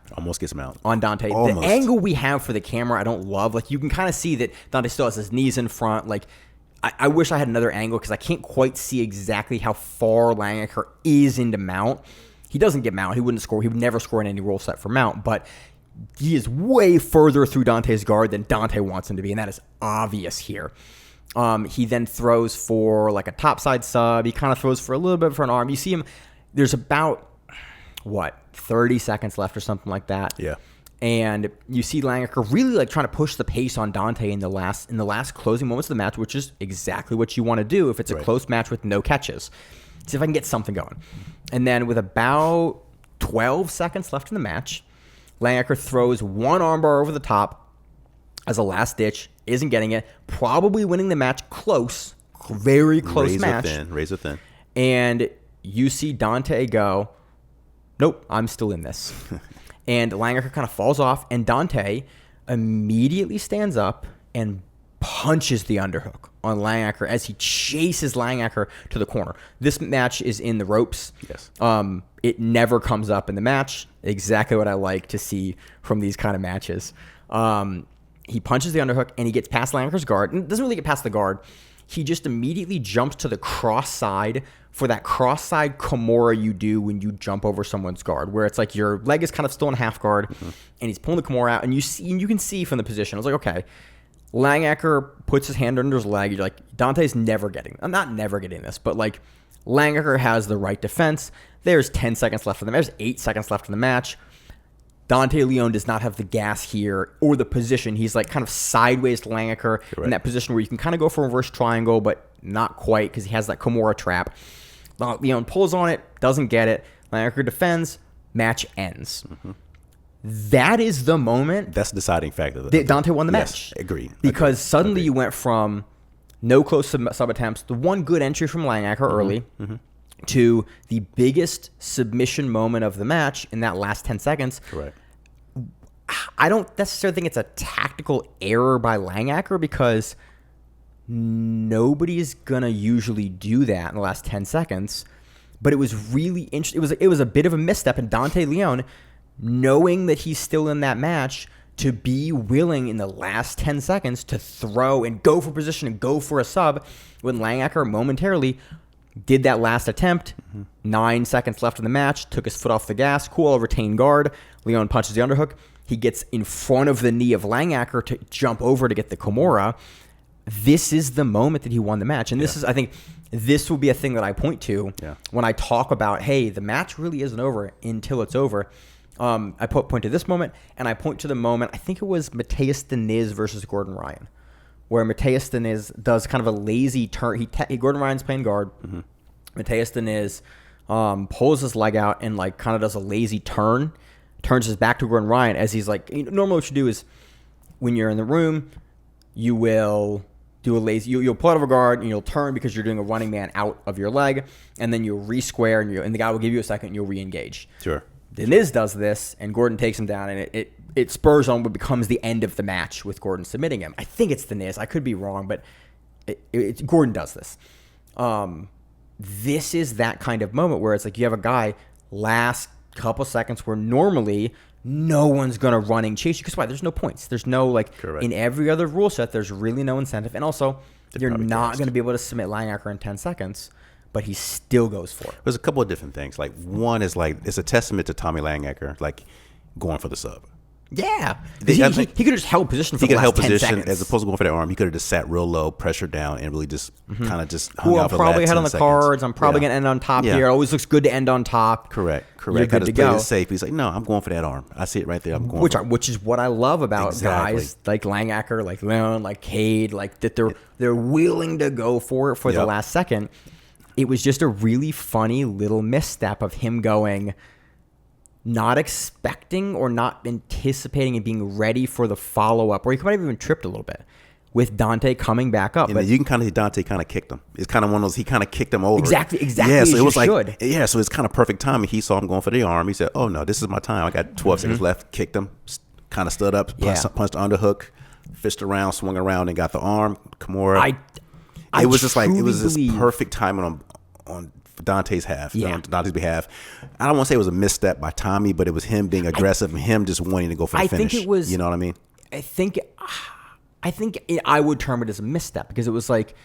on Dante. Almost. The angle we have for the camera, I don't love. You can kind of see that Dante still has his knees in front. I wish I had another angle because I can't quite see exactly how far Langaker is into mount. He doesn't get mount. He wouldn't score. He would never score in any rule set for mount, but he is way further through Dante's guard than Dante wants him to be, and that is obvious here. He then throws for a topside sub. He kind of throws for a little bit for an arm. You see him, there's about, 30 seconds left or something like that. Yeah. And you see Langaker really trying to push the pace on Dante in the last closing moments of the match, which is exactly what you want to do if it's a close match with no catches. See if I can get something going. And then with about 12 seconds left in the match, Langaker throws one armbar over the top as a last ditch, isn't getting it, probably winning the match close, very close match. Razor thin. And you see Dante go, nope, I'm still in this. And Langaker kind of falls off, and Dante immediately stands up and punches the underhook on Langaker as he chases Langaker to the corner. This match is in the ropes. Yes. It never comes up in the match. Exactly what I like to see from these kind of matches. He punches the underhook, and he gets past Langaker's guard. And doesn't really get past the guard. He just immediately jumps to the cross side for that cross side Kimura you do when you jump over someone's guard, where it's your leg is kind of still in half guard, and he's pulling the Kimura out, and you can see from the position. I was like, okay. Langaker puts his hand under his leg. You're like, Dante's never getting. I'm not never getting this, but Langaker has the right defense. There's 10 seconds left in the match. There's 8 seconds left in the match. Dante Leon does not have the gas here or the position. He's kind of sideways to Langaker in that position where you can kind of go for a reverse triangle, but not quite because he has that Kimura trap. Leon pulls on it, doesn't get it. Langaker defends, match ends. That is the moment. That's the deciding factor. That Dante won the match. Agreed. Because suddenly you went from no close sub attempts, the one good entry from Langaker early, to the biggest submission moment of the match in that last 10 seconds. Correct. I don't necessarily think it's a tactical error by Langaker because nobody's going to usually do that in the last 10 seconds. But it was really interesting. It was a bit of a misstep, and Dante Leon, knowing that he's still in that match, to be willing in the last 10 seconds to throw and go for position and go for a sub when Langaker momentarily did that last attempt. 9 seconds left in the match, took his foot off the gas, cool, retained guard. Leon punches the underhook. He gets in front of the knee of Langaker to jump over to get the Kimura. This is the moment that he won the match. And this is, I think, this will be a thing that I point to when I talk about, hey, the match really isn't over until it's over. I point to this moment, and I point to the moment, I think it was Mateus Diniz versus Gordon Ryan, where Mateus Diniz does kind of a lazy turn. Gordon Ryan's playing guard. Mateus Diniz pulls his leg out and kind of does a lazy turn, turns his back to Gordon Ryan as he's normally what you do is when you're in the room, you will do a lazy, you'll pull out of a guard and you'll turn because you're doing a running man out of your leg, and then you'll re-square and the guy will give you a second and you'll re-engage. Sure. Diniz does this, and Gordon takes him down, and it spurs on what becomes the end of the match with Gordon submitting him. I think it's Diniz. I could be wrong, but Gordon does this. this is that kind of moment where it's like you have a guy last couple seconds where normally no one's going to running chase you. Because why? There's no points. There's no, like, Correct. in every other rule set, there's really no incentive. And also, you're not going to be able to submit Langaker in 10 seconds, but he still goes for it. There's a couple of different things. Like, one is, like, it's a testament to Tommy Langaker, like, going for the sub. Yeah. He could have just held position for the last 10 seconds. As opposed to going for that arm. He could have just sat real low, pressured down, and really just kind of just hung Cool, out I'm for probably the last ahead 10 on the seconds. cards. I'm probably going to end on top here. It always looks good to end on top. Correct. You're good to Play go. it safe. He's like, no, I'm going for that arm. I see it right there. I'm going for it. Which is what I love about guys like Langaker, like Leon, like Cade, like that they're willing to go for it for the last second. It was just a really funny little misstep of him going, not expecting or not anticipating and being ready for the follow-up, or he might have even tripped a little bit with Dante coming back up. And you can kind of see Dante kind of kicked him. It's kind of one of those, he kind of kicked him over. Exactly. Yeah, so it was like, should. yeah, so it's kind of perfect timing. He saw him going for the arm. He said, oh, no, this is my time. I got 12 seconds left. Kicked him, kind of stood up, punched the underhook, fished around, swung around, and got the arm. Kimura. It was just perfect timing on Dante's Dante's behalf. I don't want to say it was a misstep by Tommy, but it was him being aggressive and him just wanting to go for the finish. I think it was. You know what I mean? I think I would term it as a misstep because it was like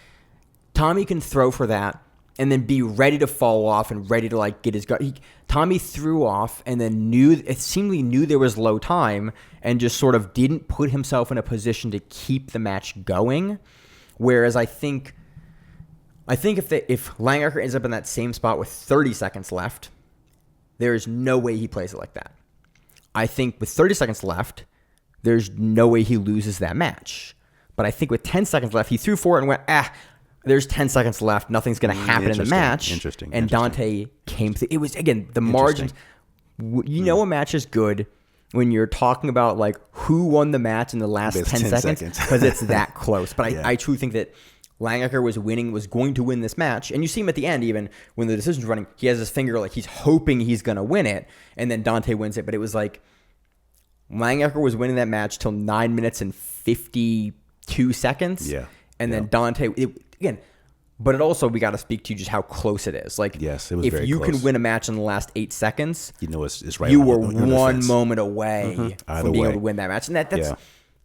Tommy can throw for that and then be ready to fall off and ready to like get his guard. Tommy threw off and then seemingly knew there was low time and just sort of didn't put himself in a position to keep the match going. Whereas I think if Langaker ends up in that same spot with 30 seconds left, there is no way he plays it like that. I think with 30 seconds left, there's no way he loses that match. But I think with 10 seconds left, he threw for it and went, there's 10 seconds left. Nothing's going to happen in the match. And Dante came through. It was, again, the margins. You know a match is good when you're talking about like who won the match in the last 10 seconds because it's that close. But I truly think that Langaker was going to win this match. And you see him at the end, even when the decision's running, he has his finger like he's hoping he's going to win it. And then Dante wins it. But it was like Langaker was winning that match till 9 minutes and 52 seconds. Yeah. And then Dante, again, but it also, we got to speak to just how close it is. Like, yes, it was if very you close. can win a match in the last 8 seconds, you know it's right. You were one moment away from being way. able to win that match. And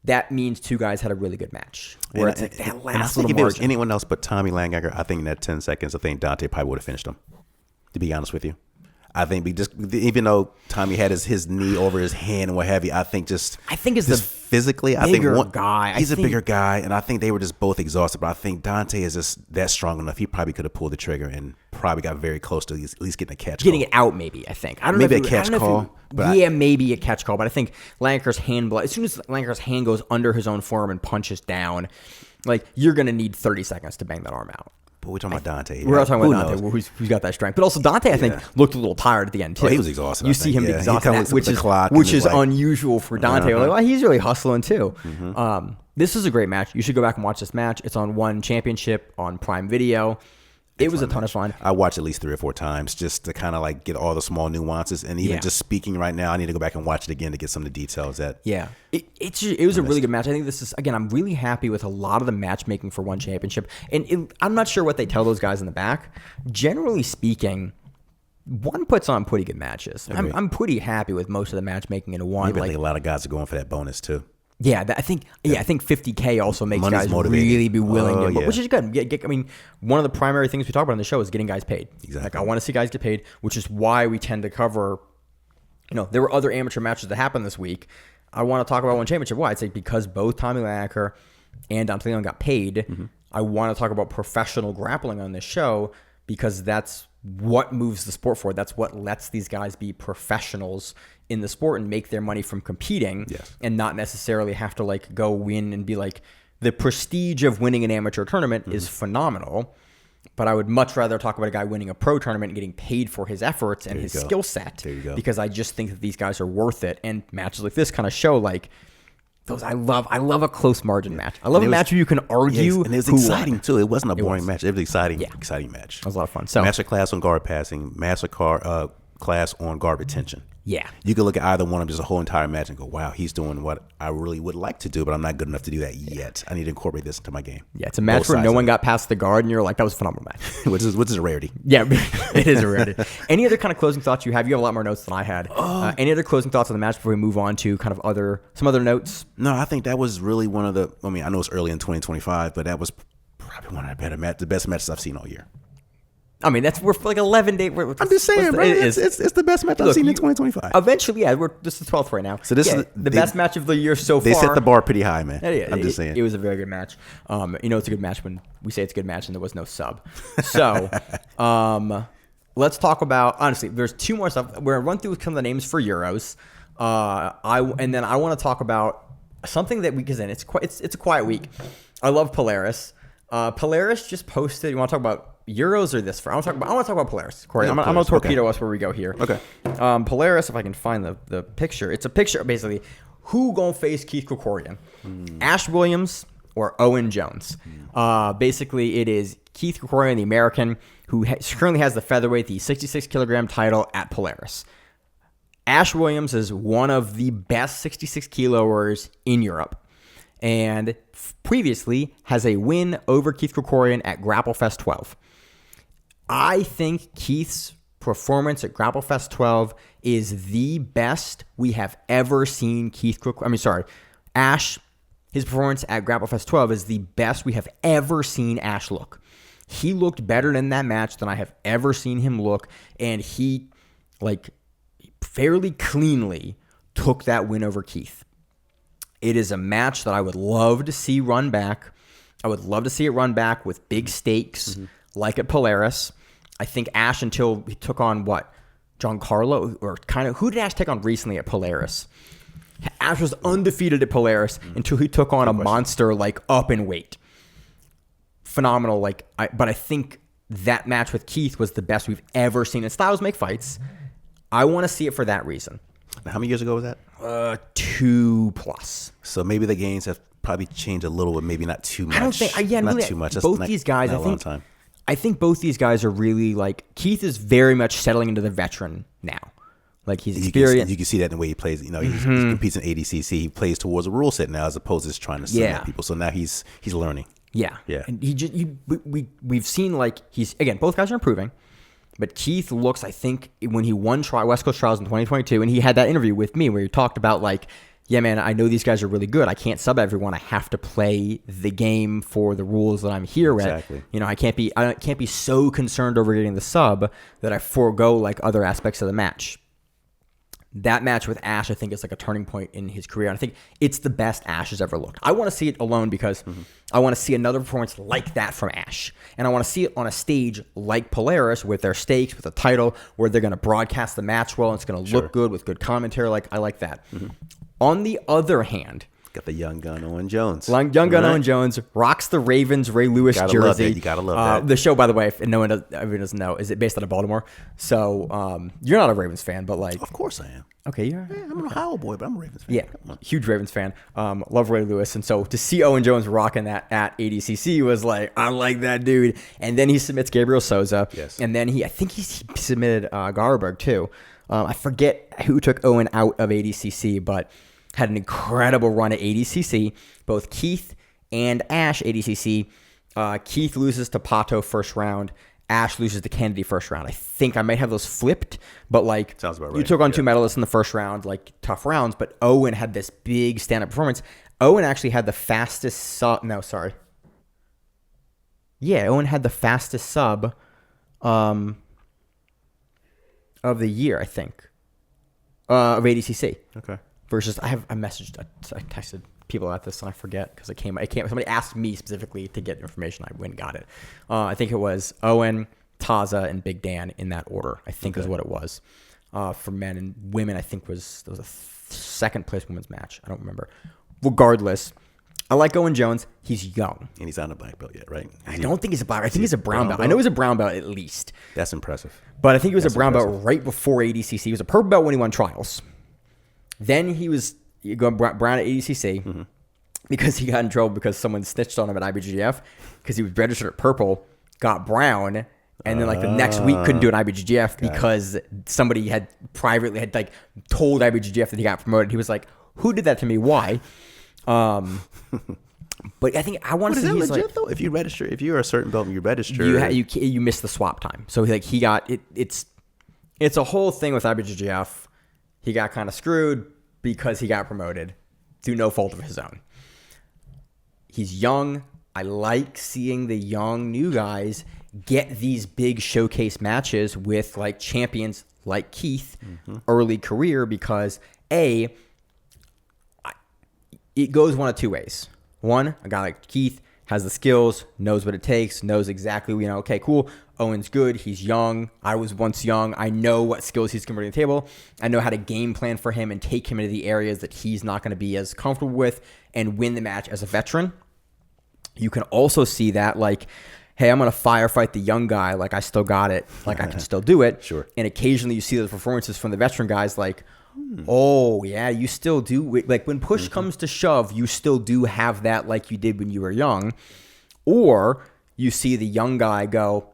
that means two guys had a really good match. Where it's like that last and I think little if it was margin. anyone else but Tommy Langaker, I think in that 10 seconds, I think Dante probably would have finished him, to be honest with you. I think even though Tommy had his knee over his hand and what have you, I think it's physically, I think he's a bigger guy, and I think they were just both exhausted. But I think Dante is just that strong enough. He probably could have pulled the trigger and probably got very close to at least getting a catch call. Getting it out, maybe, I think. I don't maybe know a catch call. Maybe a catch call. But I think Langaker's hand, as soon as Langaker's hand goes under his own forearm and punches down, like, you're going to need 30 seconds to bang that arm out. But we're talking about Dante here. We're all talking about Dante, who's got that strength. But also Dante, I think, looked a little tired at the end, too. Oh, he was exhausted. You see him exhausted, which is unusual for Dante. Like, well, he's really hustling, too. This is a great match. You should go back and watch this match. It's on One Championship on Prime Video. It was a ton of fun. I watched at least 3 or 4 times just to kind of like get all the small nuances. And even just speaking right now, I need to go back and watch it again to get some of the details. It was a really good match. I think this is, again, I'm really happy with a lot of the matchmaking for One Championship. And I'm not sure what they tell those guys in the back. Generally speaking, One puts on pretty good matches. I'm pretty happy with most of the matchmaking in One. I think a lot of guys are going for that bonus too. Yeah, I think 50K also makes guys really be willing to, which is good. I mean, one of the primary things we talk about on the show is getting guys paid. Exactly. Like, I want to see guys get paid, which is why we tend to cover, there were other amateur matches that happened this week. I want to talk about One Championship. Why? It's like because both Tommy Langaker and Dante Leon got paid, I want to talk about professional grappling on this show because that's what moves the sport forward. That's what lets these guys be professionals in the sport and make their money from competing and not necessarily have to like go win and be like, the prestige of winning an amateur tournament is phenomenal, but I would much rather talk about a guy winning a pro tournament and getting paid for his efforts and his skill set because I just think that these guys are worth it. And matches like this kind of show like those. I love a close margin match. I love a match where you can argue. And it was exciting too. It wasn't a boring match. It was exciting match. It was a lot of fun. So master class on guard passing, master class on guard retention. Yeah. You could look at either one of them just a whole entire match and go, wow, he's doing what I really would like to do, but I'm not good enough to do that yet. I need to incorporate this into my game. Yeah, it's a match where no one got past the guard, and you're like, that was a phenomenal match. which is a rarity. Yeah, it is a rarity. Any other kind of closing thoughts you have? You have a lot more notes than I had. Any other closing thoughts on the match before we move on to kind of some other notes? No, I think that was really one of the, I mean, I know it's early in 2025, but that was probably one of the best matches I've seen all year. I mean, we're for like 11 days. I'm just saying, bro. It's the best match I've seen in 2025. Eventually, yeah, this is the 12th right now. So this is the best match of the year so far. They set the bar pretty high, man. Yeah, I'm just saying. It was a very good match. It's a good match when we say it's a good match and there was no sub. So, let's talk about, honestly, there's two more stuff. We're going to run through some of the names for Euros. And then I want to talk about something that because then it's a quiet week. I love Polaris. Polaris just posted. You want to talk about Euros or this? I want to talk about Polaris. Corey, I'm going to torpedo us where we go here. Okay. Polaris, if I can find the picture. It's a picture, basically, who going to face Keith Krikorian? Ash Williams or Owen Jones? Basically, it is Keith Krikorian, the American, who currently has the featherweight, the 66-kilogram title at Polaris. Ash Williams is one of the best 66-kiloers in Europe. And previously has a win over Keith Krikorian at GrappleFest 12. I think Keith's performance at GrappleFest 12 is the best we have ever seen Ash, his performance at GrappleFest 12 is the best we have ever seen Ash look. He looked better in that match than I have ever seen him look, and he, fairly cleanly took that win over Keith. It is a match that I would love to see run back. I would love to see it run back with big stakes, like at Polaris. I think Ash, until he took on Giancarlo, or kind of, who did Ash take on recently at Polaris? Ash was undefeated at Polaris until he took on a monster up in weight. Phenomenal. But I think that match with Keith was the best we've ever seen. And styles make fights. I want to see it for that reason. How many years ago was that? 2+. So maybe the games have probably changed a little, but maybe not too much. I don't think, not too much. These guys, I think both these guys are really Keith is very much settling into the veteran now. He's experienced. You can see that in the way he plays. He competes in ADCC. He plays towards a rule set now, as opposed to just trying to set up people. So now he's learning. Yeah. Yeah. And we've seen he's, again, both guys are improving. But Keith looks, I think, when he won West Coast Trials in 2022, and he had that interview with me where he talked about, yeah, man, I know these guys are really good. I can't sub everyone. I have to play the game for the rules that I'm here exactly. at. I can't be so concerned over getting the sub that I forego other aspects of the match. That match with Ash, I think, is a turning point in his career. And I think it's the best Ash has ever looked. I want to see it alone because I want to see another performance like that from Ash. And I want to see it on a stage like Polaris with their stakes, with a title, where they're going to broadcast the match well and it's going to look good with good commentary. I like that. On the other hand, got the young gun Owen Jones. Owen Jones rocks the Ravens Ray Lewis jersey. You gotta love that. The show, by the way, if everyone doesn't know, is it based out of Baltimore? So you're not a Ravens fan, but of course I am. Okay, you're. Yeah, I'm an Ohio boy, but I'm a Ravens fan. Yeah, huge Ravens fan. Love Ray Lewis, and so to see Owen Jones rocking that at ADCC was I like that dude. And then he submits Gabriel Souza. Yes. And then he submitted Garberg too. I forget who took Owen out of ADCC, but had an incredible run at ADCC. Both Keith and Ash ADCC. Keith loses to Pato first round. Ash loses to Kennedy first round. I think I might have those flipped, but sounds about right. You took on two medalists in the first round, tough rounds, but Owen had this big stand-up performance. Owen actually had the fastest sub. No, sorry. Yeah, Owen had the fastest sub of the year, I think, of ADCC. Okay. Versus, I texted people at this and I forget because it came. Somebody asked me specifically to get information. I went and got it. I think it was Owen, Taza, and Big Dan in that order. I think is what it was. For men and women, I think there was a second place women's match. I don't remember. Regardless, I like Owen Jones. He's young. And he's not a black belt yet, right? I don't think he's a black belt. I think he's a brown belt. I know he's a brown belt at least. That's impressive. But I think he was a brown belt right before ADCC. He was a purple belt when he won trials. Then he was going brown at ADCC because he got in trouble because someone snitched on him at IBJJF because he was registered at purple, got brown, And then like the next week couldn't do an IBJJF because somebody had privately had like told IBJJF that he got promoted. He was like, "Who did that to me? Why?" But I think I want to see. Is that legit though? If you register, if you're a certain belt and you register, you miss the swap time. So like he got it. It's a whole thing with IBJJF. He got kind of screwed because he got promoted through no fault of his own. He's young. I like seeing the young new guys get these big showcase matches with like champions like Keith early career because it goes one of two ways. One, a guy like Keith has the skills, knows what it takes, knows exactly, okay, cool. Owen's good. He's young. I was once young. I know what skills he's going to bring to the table. I know how to game plan for him and take him into the areas that he's not going to be as comfortable with and win the match as a veteran. You can also see that like, hey, I'm going to firefight the young guy. Like, I still got it. Like, I can still do it. Sure. And occasionally you see those performances from the veteran guys like, oh, yeah, you still do. Like, when push comes to shove, you still do have that like you did when you were young. Or you see the young guy go,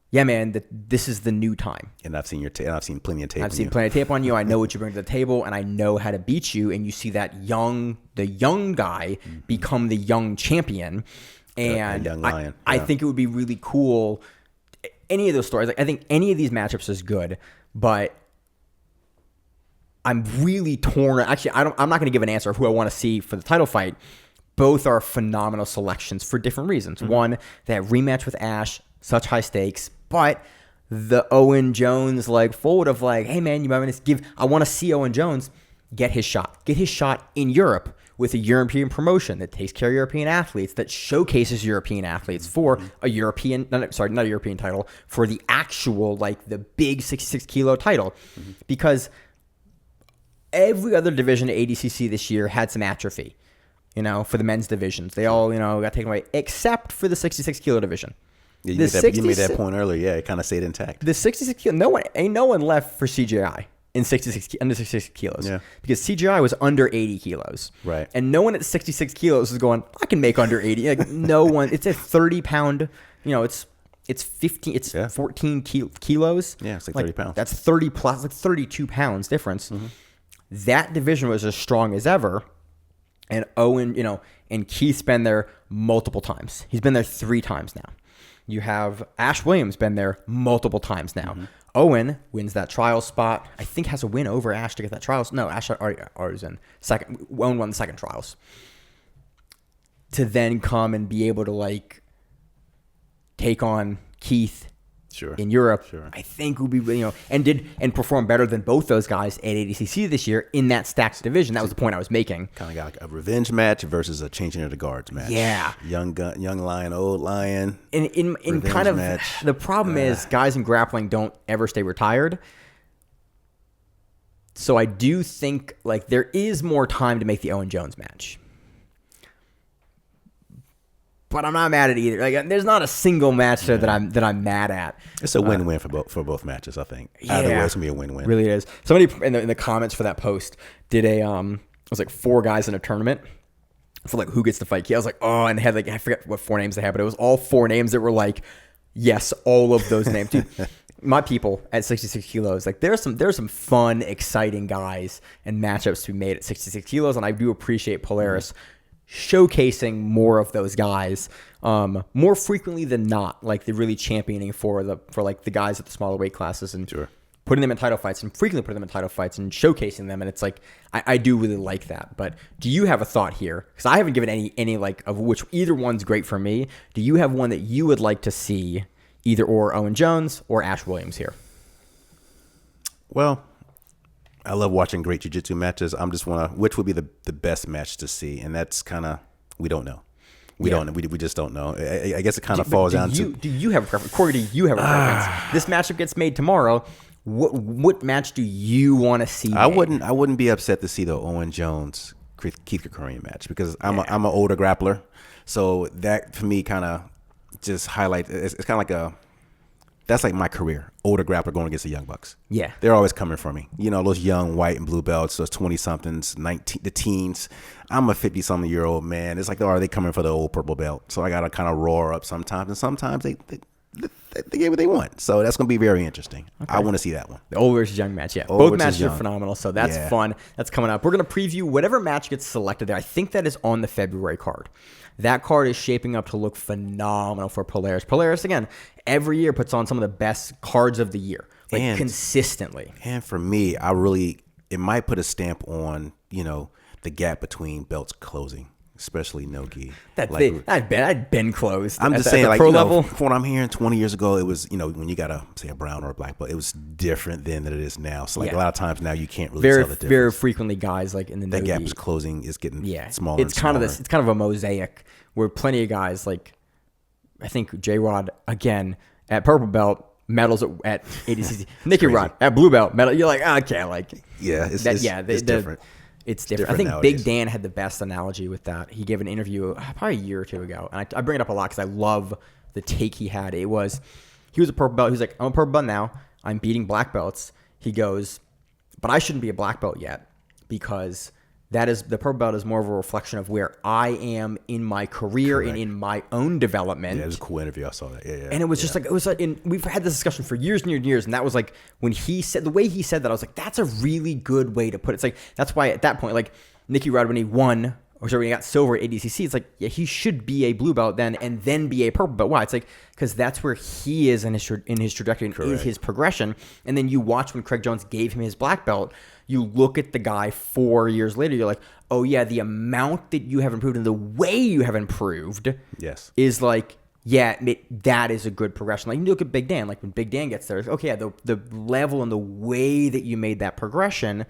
yeah, man, this is the new time. And I've seen I've seen plenty of tape. I've seen plenty of tape on you. I know what you bring to the table, and I know how to beat you. And you see that the young guy become the young champion. And young lion. I think it would be really cool. Any of those stories, like I think any of these matchups is good, but I'm really torn. Actually, I'm not going to give an answer of who I want to see for the title fight. Both are phenomenal selections for different reasons. One, that rematch with Ash, such high stakes, but the Owen Jones like forward of like, hey man, you might want to give. I want to see Owen Jones get his shot in Europe. With a European promotion that takes care of European athletes, that showcases European athletes for a European, not a European title, for the actual, like the big 66 kilo title. Because every other division at ADCC this year had some atrophy, for the men's divisions. They all, got taken away, except for the 66 kilo division. Yeah, you made that point earlier. Yeah, it kind of stayed intact. The 66 kilo, no one left for CJI. Under 66 kilos. Yeah. Because CGI was under 80 kilos. Right. And no one at 66 kilos is going, I can make under 80. Like no one, it's a 30 pound, it's 14 kilos. Yeah, it's like 30 pounds. That's 30 plus, like 32 pounds difference. That division was as strong as ever. And Owen, and Keith's been there multiple times. He's been there 3 times now. You have Ash Williams been there multiple times now. Owen wins that trial spot. I think has a win over Ash to get that trials. No, Ash already was in second. Owen won the second trials. To then come and be able to like take on Keith in Europe, I think would be and perform better than both those guys at ADCC this year in that stacked division. That was the point I was making. Kind of got like a revenge match versus a changing of the guards match. Yeah, young lion, old lion. And in kind of match. The problem is guys in grappling don't ever stay retired. So I do think like there is more time to make the Owen Jones match. But I'm not mad at either. Like, there's not a single match there that I'm mad at. It's a win-win for both matches, I think. Either way, it's gonna be a win-win. Really is. Somebody in the comments for that post did it was like 4 guys in a tournament for like who gets to fight Keith. I was like, oh, and they had like I forget what 4 names they had, but it was all 4 names that were like, yes, all of those names, dude. My people at 66 kilos, like there's some fun, exciting guys and matchups to be made at 66 kilos, and I do appreciate Polaris showcasing more of those guys more frequently than not, like they're really championing for like the guys at the smaller weight classes and putting them in title fights and frequently putting them in title fights and showcasing them. And it's like I do really like that. But do you have a thought here? Because I haven't given any like of which either one's great for me. Do you have one that you would like to see either or Owen Jones or Ash Williams here? Well, I love watching great jiu-jitsu matches. I'm just which would be the best match to see, and that's kind of we don't know. We just don't know. I guess it kind of falls down to. Do you have a preference, Corey? Do you have a preference? This matchup gets made tomorrow. What match do you want to see? I wouldn't be upset to see the Owen Jones Keith Krikorian match because I'm an older grappler, so that for me kind of just highlight. It's kind of like that's like my career. Older grappler going against the young bucks. Yeah. They're always coming for me. Those young white and blue belts, those 20-somethings, 19, the teens. I'm a 50-something-year-old man. It's like, are they coming for the old purple belt? So I got to kind of roar up sometimes. And sometimes they they get what they want. So that's going to be very interesting. Okay. I want to see that one. The old versus young match, yeah. Both matches are phenomenal, so that's fun. That's coming up. We're going to preview whatever match gets selected there. I think that is on the February card. That card is shaping up to look phenomenal for Polaris. Polaris, again, every year puts on some of the best cards of the year, like consistently. And for me, it might put a stamp on, the gap between belts closing. Especially no-gi. I'd been closed. I'm just saying, pro level. From what I'm hearing, 20 years ago, it was, when you got a brown or a black belt, it was different then than it is now. So, a lot of times now you can't really tell the difference. Very frequently, guys, like in the that gap is closing, is getting smaller. It's kind of a mosaic where plenty of guys, like I think J-Rod again at purple belt, medals at ADCC. Nicky Rod at blue belt, medal. You're like, okay, it's different. It's different. I think nowadays. Big Dan had the best analogy with that. He gave an interview probably a year or two ago, and I bring it up a lot because I love the take he had. He was a purple belt. He was like, I'm a purple belt now. I'm beating black belts. He goes, but I shouldn't be a black belt yet because the purple belt is more of a reflection of where I am in my career and in my own development. Yeah, it was a cool interview. I saw that. Yeah. And it was just we've had this discussion for years and years and years. And that was like when the way he said that, I was like, that's a really good way to put it. It's like, that's why at that point, like Nicky Rod, when he got silver at ADCC, it's like, yeah, he should be a blue belt then and then be a purple belt. Why? It's like, because that's where he is in his trajectory and in his progression. And then you watch when Craig Jones gave him his black belt, you look at the guy 4 years later, you're like, oh yeah, the amount that you have improved and the way you have improved is like, yeah, that is a good progression. Like you look at Big Dan, like when Big Dan gets there, okay, yeah, the level and the way that you made that progression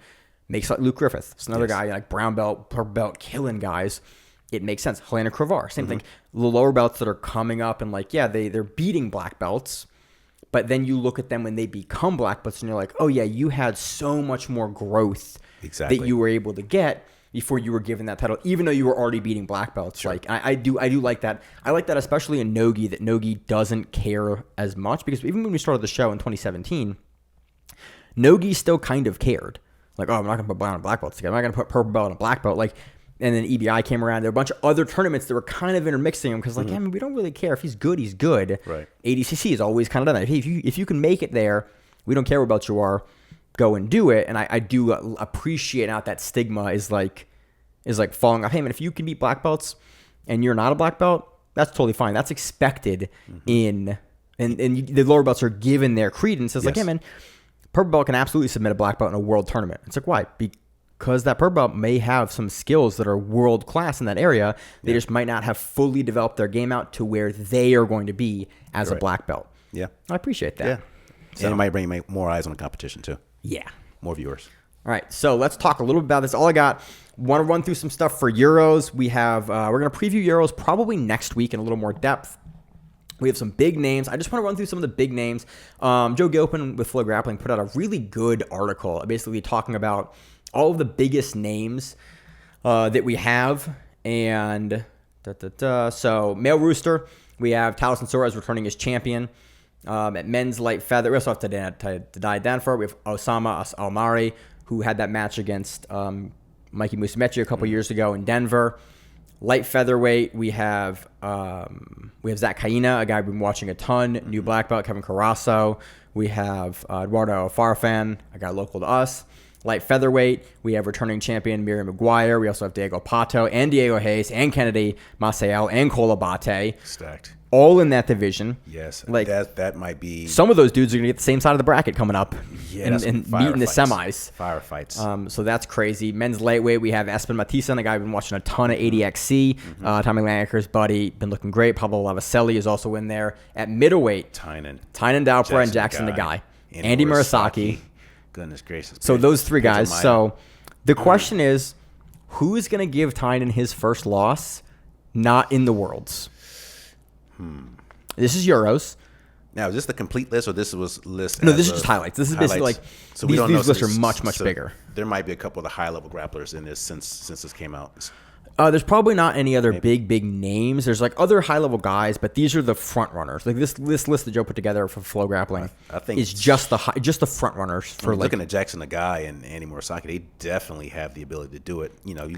makes like Luke Griffith. It's another guy like brown belt, purple belt, killing guys. It makes sense. Helena Cravar, same thing. The lower belts that are coming up and like, yeah, they're beating black belts. But then you look at them when they become black belts and you're like, oh yeah, you had so much more growth that you were able to get before you were given that title, even though you were already beating black belts. Sure. Like I do like that. I like that especially in no-gi, that no-gi doesn't care as much, because even when we started the show in 2017, no-gi still kind of cared. Like, oh, I'm not going to put brown and black belts together. I'm not going to put purple belt and a black belt. Like, and then EBI came around. There were a bunch of other tournaments that were kind of intermixing them because, like, yeah, I mean, we don't really care. If he's good, he's good. Right. ADCC is always kind of done that. If you can make it there, we don't care what belt you are. Go and do it. And I do appreciate out that stigma is like falling off. Hey, man, if you can beat black belts and you're not a black belt, that's totally fine. That's expected and the lower belts are given their credence. It's like, hey, man, purple belt can absolutely submit a black belt in a world tournament. It's like, why? Because that purple belt may have some skills that are world class in that area. They just might not have fully developed their game out to where they are going to be as a black belt. Yeah. I appreciate that. Yeah. So, and it might bring more eyes on the competition too. Yeah. More viewers. All right. So let's talk a little bit about this. All I got, want to run through some stuff for Euros. We have, we're going to preview Euros probably next week in a little more depth. We have some big names. I just want to run through some of the big names. Joe Gilpin with Flow Grappling put out a really good article basically talking about all of the biggest names that we have. And so male rooster, we have Taliesin Suarez returning as champion. At men's light feather, we also have to die Danforth. We have Osama Almari, who had that match against Mikey Musumeci a couple years ago in Denver. Light featherweight, we have Zach Kaina, a guy we've been watching a ton. New black belt, Kevin Carrasso. We have Eduardo Farfan, a guy local to us. Light featherweight, we have returning champion Miriam McGuire. We also have Diego Pato and Diego Hayes and Kennedy Maciel and Colabate. Stacked. All in that division. Yes, like that might be. Some of those dudes are gonna get the same side of the bracket coming up, and meet in the semis. Firefights. So that's crazy. Men's lightweight, we have Espen Matisse, a guy I've been watching a ton of ADXC. Tommy Langaker's buddy, been looking great. Pablo Lavaselli is also in there. At middleweight, Tynan Daupra and Jackson the guy. Andy Murasaki. Goodness gracious. So those three guys. So the question is, who is gonna give Tynan his first loss? Not in the Worlds. This is Euros. Now, is this the complete list, or this was list? No, this is just highlights. This is basically like so these lists are much bigger. There might be a couple of the high level grapplers in this since this came out. There's probably not any other big names. There's like other high level guys, but these are the front runners. Like this list that Joe put together for Flow Grappling, I think is just the front runners for looking at Jackson the guy and Andy Murasaki. They definitely have the ability to do it. You know,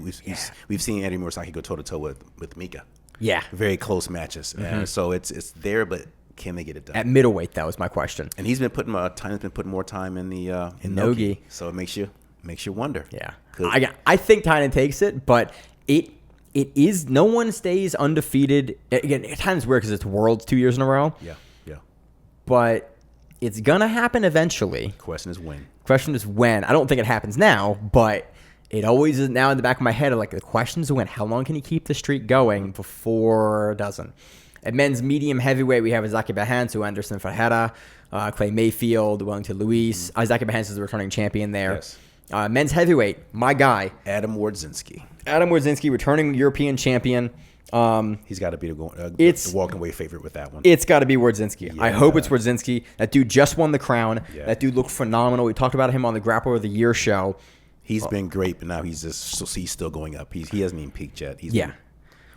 we've seen Andy Murasaki go toe to toe with Mika. Yeah, very close matches. So it's there, but Can they get it done? At middleweight, that was my question. And he's been putting more time in the in Nogi. So it makes you wonder. Yeah, I think Tynan takes it, but it is no one stays undefeated. Again, Tynan's weird because it's Worlds 2 years in a row. Yeah. But it's gonna happen eventually. Question is when. I don't think it happens now, but it always is now in the back of my head. Like the question is when. How long can he keep the streak going before it doesn't? At men's medium heavyweight, we have Izaki Bahansu, Anderson Ferreira, Clay Mayfield, Wellington Luis. Izaki Bahansu is the returning champion there. Yes. Men's heavyweight, my guy. Adam Wardzinski, returning European champion. He's got to be the walking away favorite with that one. It's got to be Wardzinski. Yeah. I hope it's Wardzinski. That dude just won the crown. Yeah. That dude looked phenomenal. We talked about him on the Grappler of the Year show. He's been great, but now he's still going up. He hasn't even peaked yet.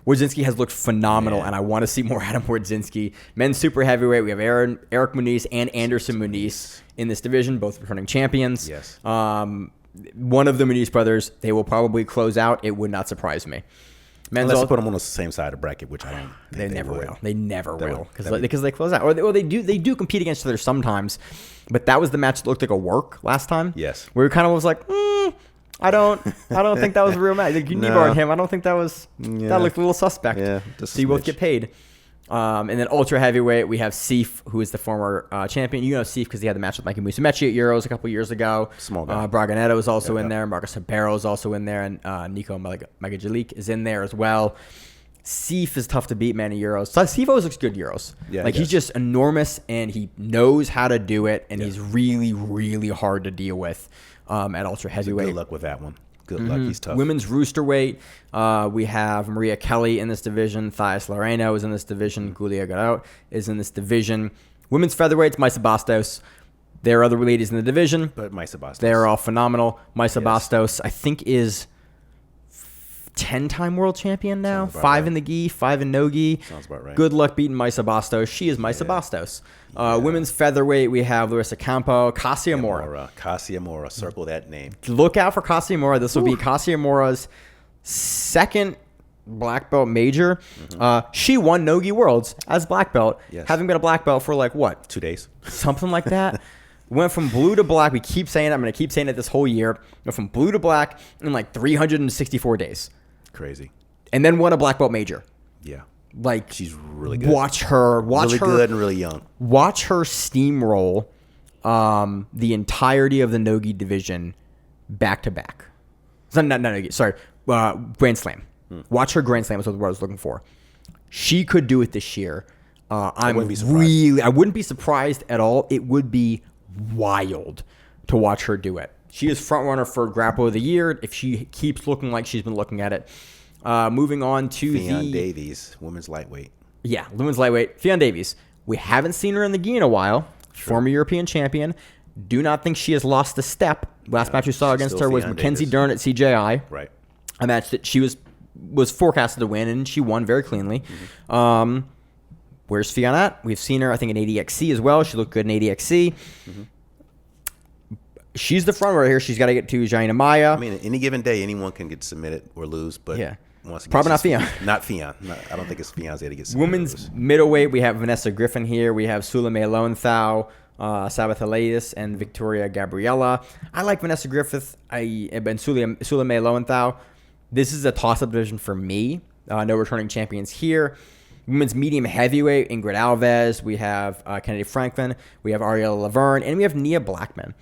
Wardzinski has looked phenomenal, and I want to see more Adam Wardzinski. Men's super heavyweight, we have Eric Muniz and Anderson Muniz in this division, both returning champions. Yes. One of the Muniz brothers, they will probably close out. It would not surprise me. Unless you put them on the same side of bracket, which I don't think they never will. They never will because they close out. Or they do compete against each other sometimes, but that was the match that looked like a work last time. Yes. Where we kind of was like, I don't think that was a real match. Like, you kneebarred him. I don't think that was. Yeah. That looked a little suspect. Yeah. So you both get paid. And then ultra heavyweight, we have Sif, who is the former champion. You know Sif because he had the match with Mikey Musumeci at Euros a couple years ago. Small guy. Braganetto is also in there. Marcos Ribeiro is also in there. And Nico Magajalik is in there as well. Sif is tough to beat, man, in Euros. So Sif always looks good Euros. Yeah, he's just enormous, and he knows how to do it, and he's really, really hard to deal with at ultra heavyweight. Good luck with that one. Good luck. He's tough. Women's roosterweight, we have Maria Kelly in this division. Thais Loreno is in this division. Gulia Garau is in this division. Women's featherweights, Maisa Bastos. There are other ladies in the division. But Maisa Bastos. They're all phenomenal. Maisa Bastos, I think, is 10-time world champion now. 5 in the gi, 5 in no gi. Sounds about right. Good luck beating Maisa Bastos. She is Maisa Bastos. Women's featherweight, we have Larissa Campo, Cassia Mora. Cassia Mora. Circle that name. Look out for Cassia Mora. This will be Cassia Mora's second black belt major. She won Nogi Worlds as black belt, having been a black belt for 2 days? Something like that. Went from blue to black. We keep saying it. I'm going to keep saying it this whole year. Went from blue to black in 364 days. Crazy. And then won a black belt major. Yeah. She's really good. Watch her. Really good and really young. Watch her steamroll the entirety of the Nogi division back to back. Not Nogi. Sorry. Grand Slam. Watch her Grand Slam is what I was looking for. She could do it this year. I wouldn't be surprised at all. It would be wild to watch her do it. She is front runner for Grappler of the Year if she keeps looking like she's been looking at it. Moving on to Fionn Davies, women's lightweight. Yeah, women's lightweight. Fionn Davies. We haven't seen her in the gi in a while. Sure. Former European champion. Do not think she has lost a step. Last match we saw against her was Mackenzie Dern at CJI. Right. A match that she was forecasted to win, and she won very cleanly. Where's Fionn at? We've seen her, I think, in ADXC as well. She looked good in ADXC. She's the front runner here. She's got to get to Jaina Maya. I mean, any given day, anyone can get submitted or lose, but once again, probably not Fionn. Not Fionn. I don't think it's Fionn's day to get submitted. Women's middleweight, we have Vanessa Griffin here. We have Sulame Lowenthal, Sabbath Elias, and Victoria Gabriella. I like Vanessa Griffith and Sulame Lowenthal. This is a toss-up division for me. No returning champions here. Women's medium heavyweight, Ingrid Alves. We have Kennedy Franklin. We have Ariella Laverne. And we have Nia Blackman.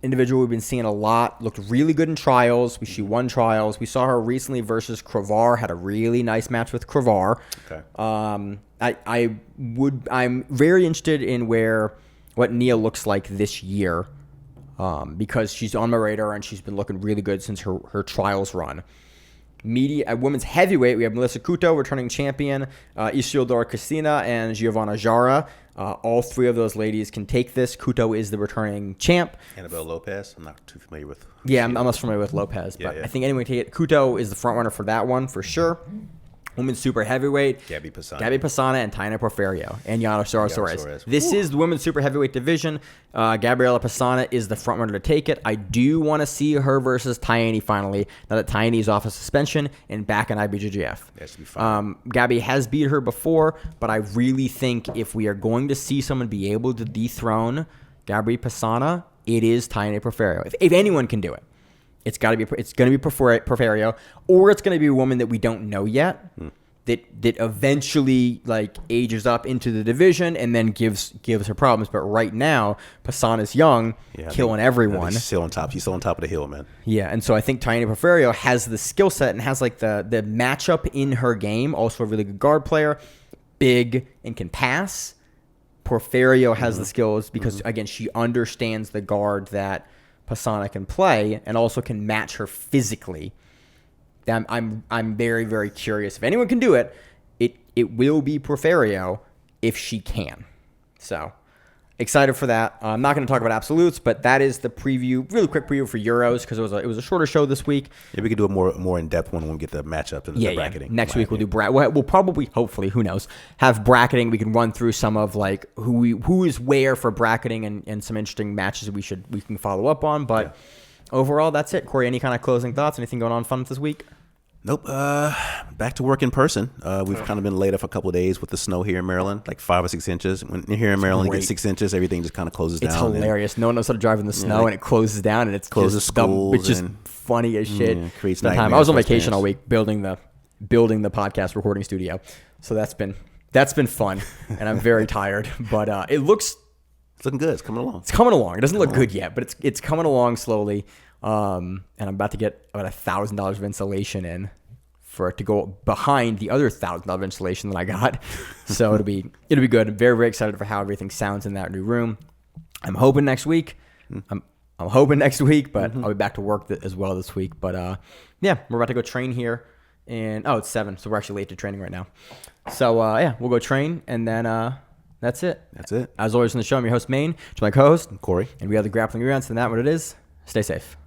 Individual we've been seeing a lot. Looked really good in trials. She won trials. We saw her recently versus Kravar. Had a really nice match with Kravar. Okay. I'm very interested in what Nia looks like this year because she's on my radar and she's been looking really good since her trials run. At women's heavyweight, we have Melissa Couto, returning champion, Isildur Cristina, and Giovanna Jara. All three of those ladies can take this. Couto is the returning champ. Annabelle Lopez. I'm not too familiar with. Yeah, I'm less familiar with Lopez, but I think anyone can take it. Couto is the front runner for that one for sure. Women's super heavyweight. Gabby Pisana and Taina Porfirio and Yana Soares. Soares. This is the women's super heavyweight division. Gabriela Pisana is the front runner to take it. I do want to see her versus Taini finally, now that Taini is off of suspension and back in IBJJF. That should be fun. Gabby has beat her before, but I really think if we are going to see someone be able to dethrone Gabby Pisana, it is Taina Porfirio. If anyone can do it, it's going to be Porfirio, or it's going to be a woman that we don't know yet. That eventually like ages up into the division and then gives her problems. But right now, Pisana's young, killing everyone. She's still on top. She's still on top of the hill, man. Yeah, and so I think Taina Porfirio has the skill set and has like the matchup in her game. Also a really good guard player, big and can pass. Porfirio has the skills because again she understands the guard that Pisana can play and also can match her physically. I'm very, very curious. If anyone can do it, it will be Porfirio if she can. So, excited for that. I'm not going to talk about absolutes, but that is the preview, really quick preview for Euros because it was a shorter show this week. Yeah, we could do a more in-depth one when we get the matchup and the bracketing. Next week we'll do we'll probably, hopefully, who knows, have bracketing. We can run through some of like who is where for bracketing and some interesting matches we can follow up on. But overall, that's it. Corey, any kind of closing thoughts? Anything going on fun this week? Nope. Back to work in person. We've kind of been laid off a couple of days with the snow here in Maryland, like 5 or 6 inches. When you're here in Maryland, you get 6 inches, everything just kind of closes down. It's hilarious. No one knows how to drive in the snow, and it closes down, and it's closes schools. It's just funny as shit. Creates I was on vacation all week building the podcast recording studio, so that's been fun, and I'm very tired. But it's looking good. It's coming along. It doesn't look good yet, but it's coming along slowly. And I'm about to get about $1,000 of insulation in for it to go behind the other $1,000 of insulation that I got. So it'll be good. I'm very, very excited for how everything sounds in that new room. I'm hoping next week. I'm hoping next week, but I'll be back to work as well this week. But we're about to go train here. And it's 7, so we're actually late to training right now. So we'll go train, and then that's it. That's it. As always on the show, I'm your host, Maine, to my co-host, Corey. And we have the Grappling Events, and that's what it is. Stay safe.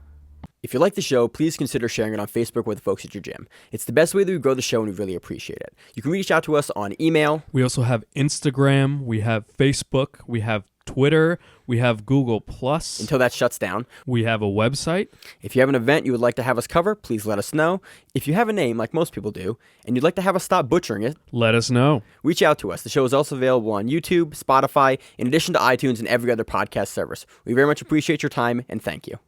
If you like the show, please consider sharing it on Facebook with the folks at your gym. It's the best way that we grow the show, and we really appreciate it. You can reach out to us on email. We also have Instagram. We have Facebook. We have Twitter. We have Google+. Until that shuts down. We have a website. If you have an event you would like to have us cover, please let us know. If you have a name, like most people do, and you'd like to have us stop butchering it, let us know. Reach out to us. The show is also available on YouTube, Spotify, in addition to iTunes and every other podcast service. We very much appreciate your time, and thank you.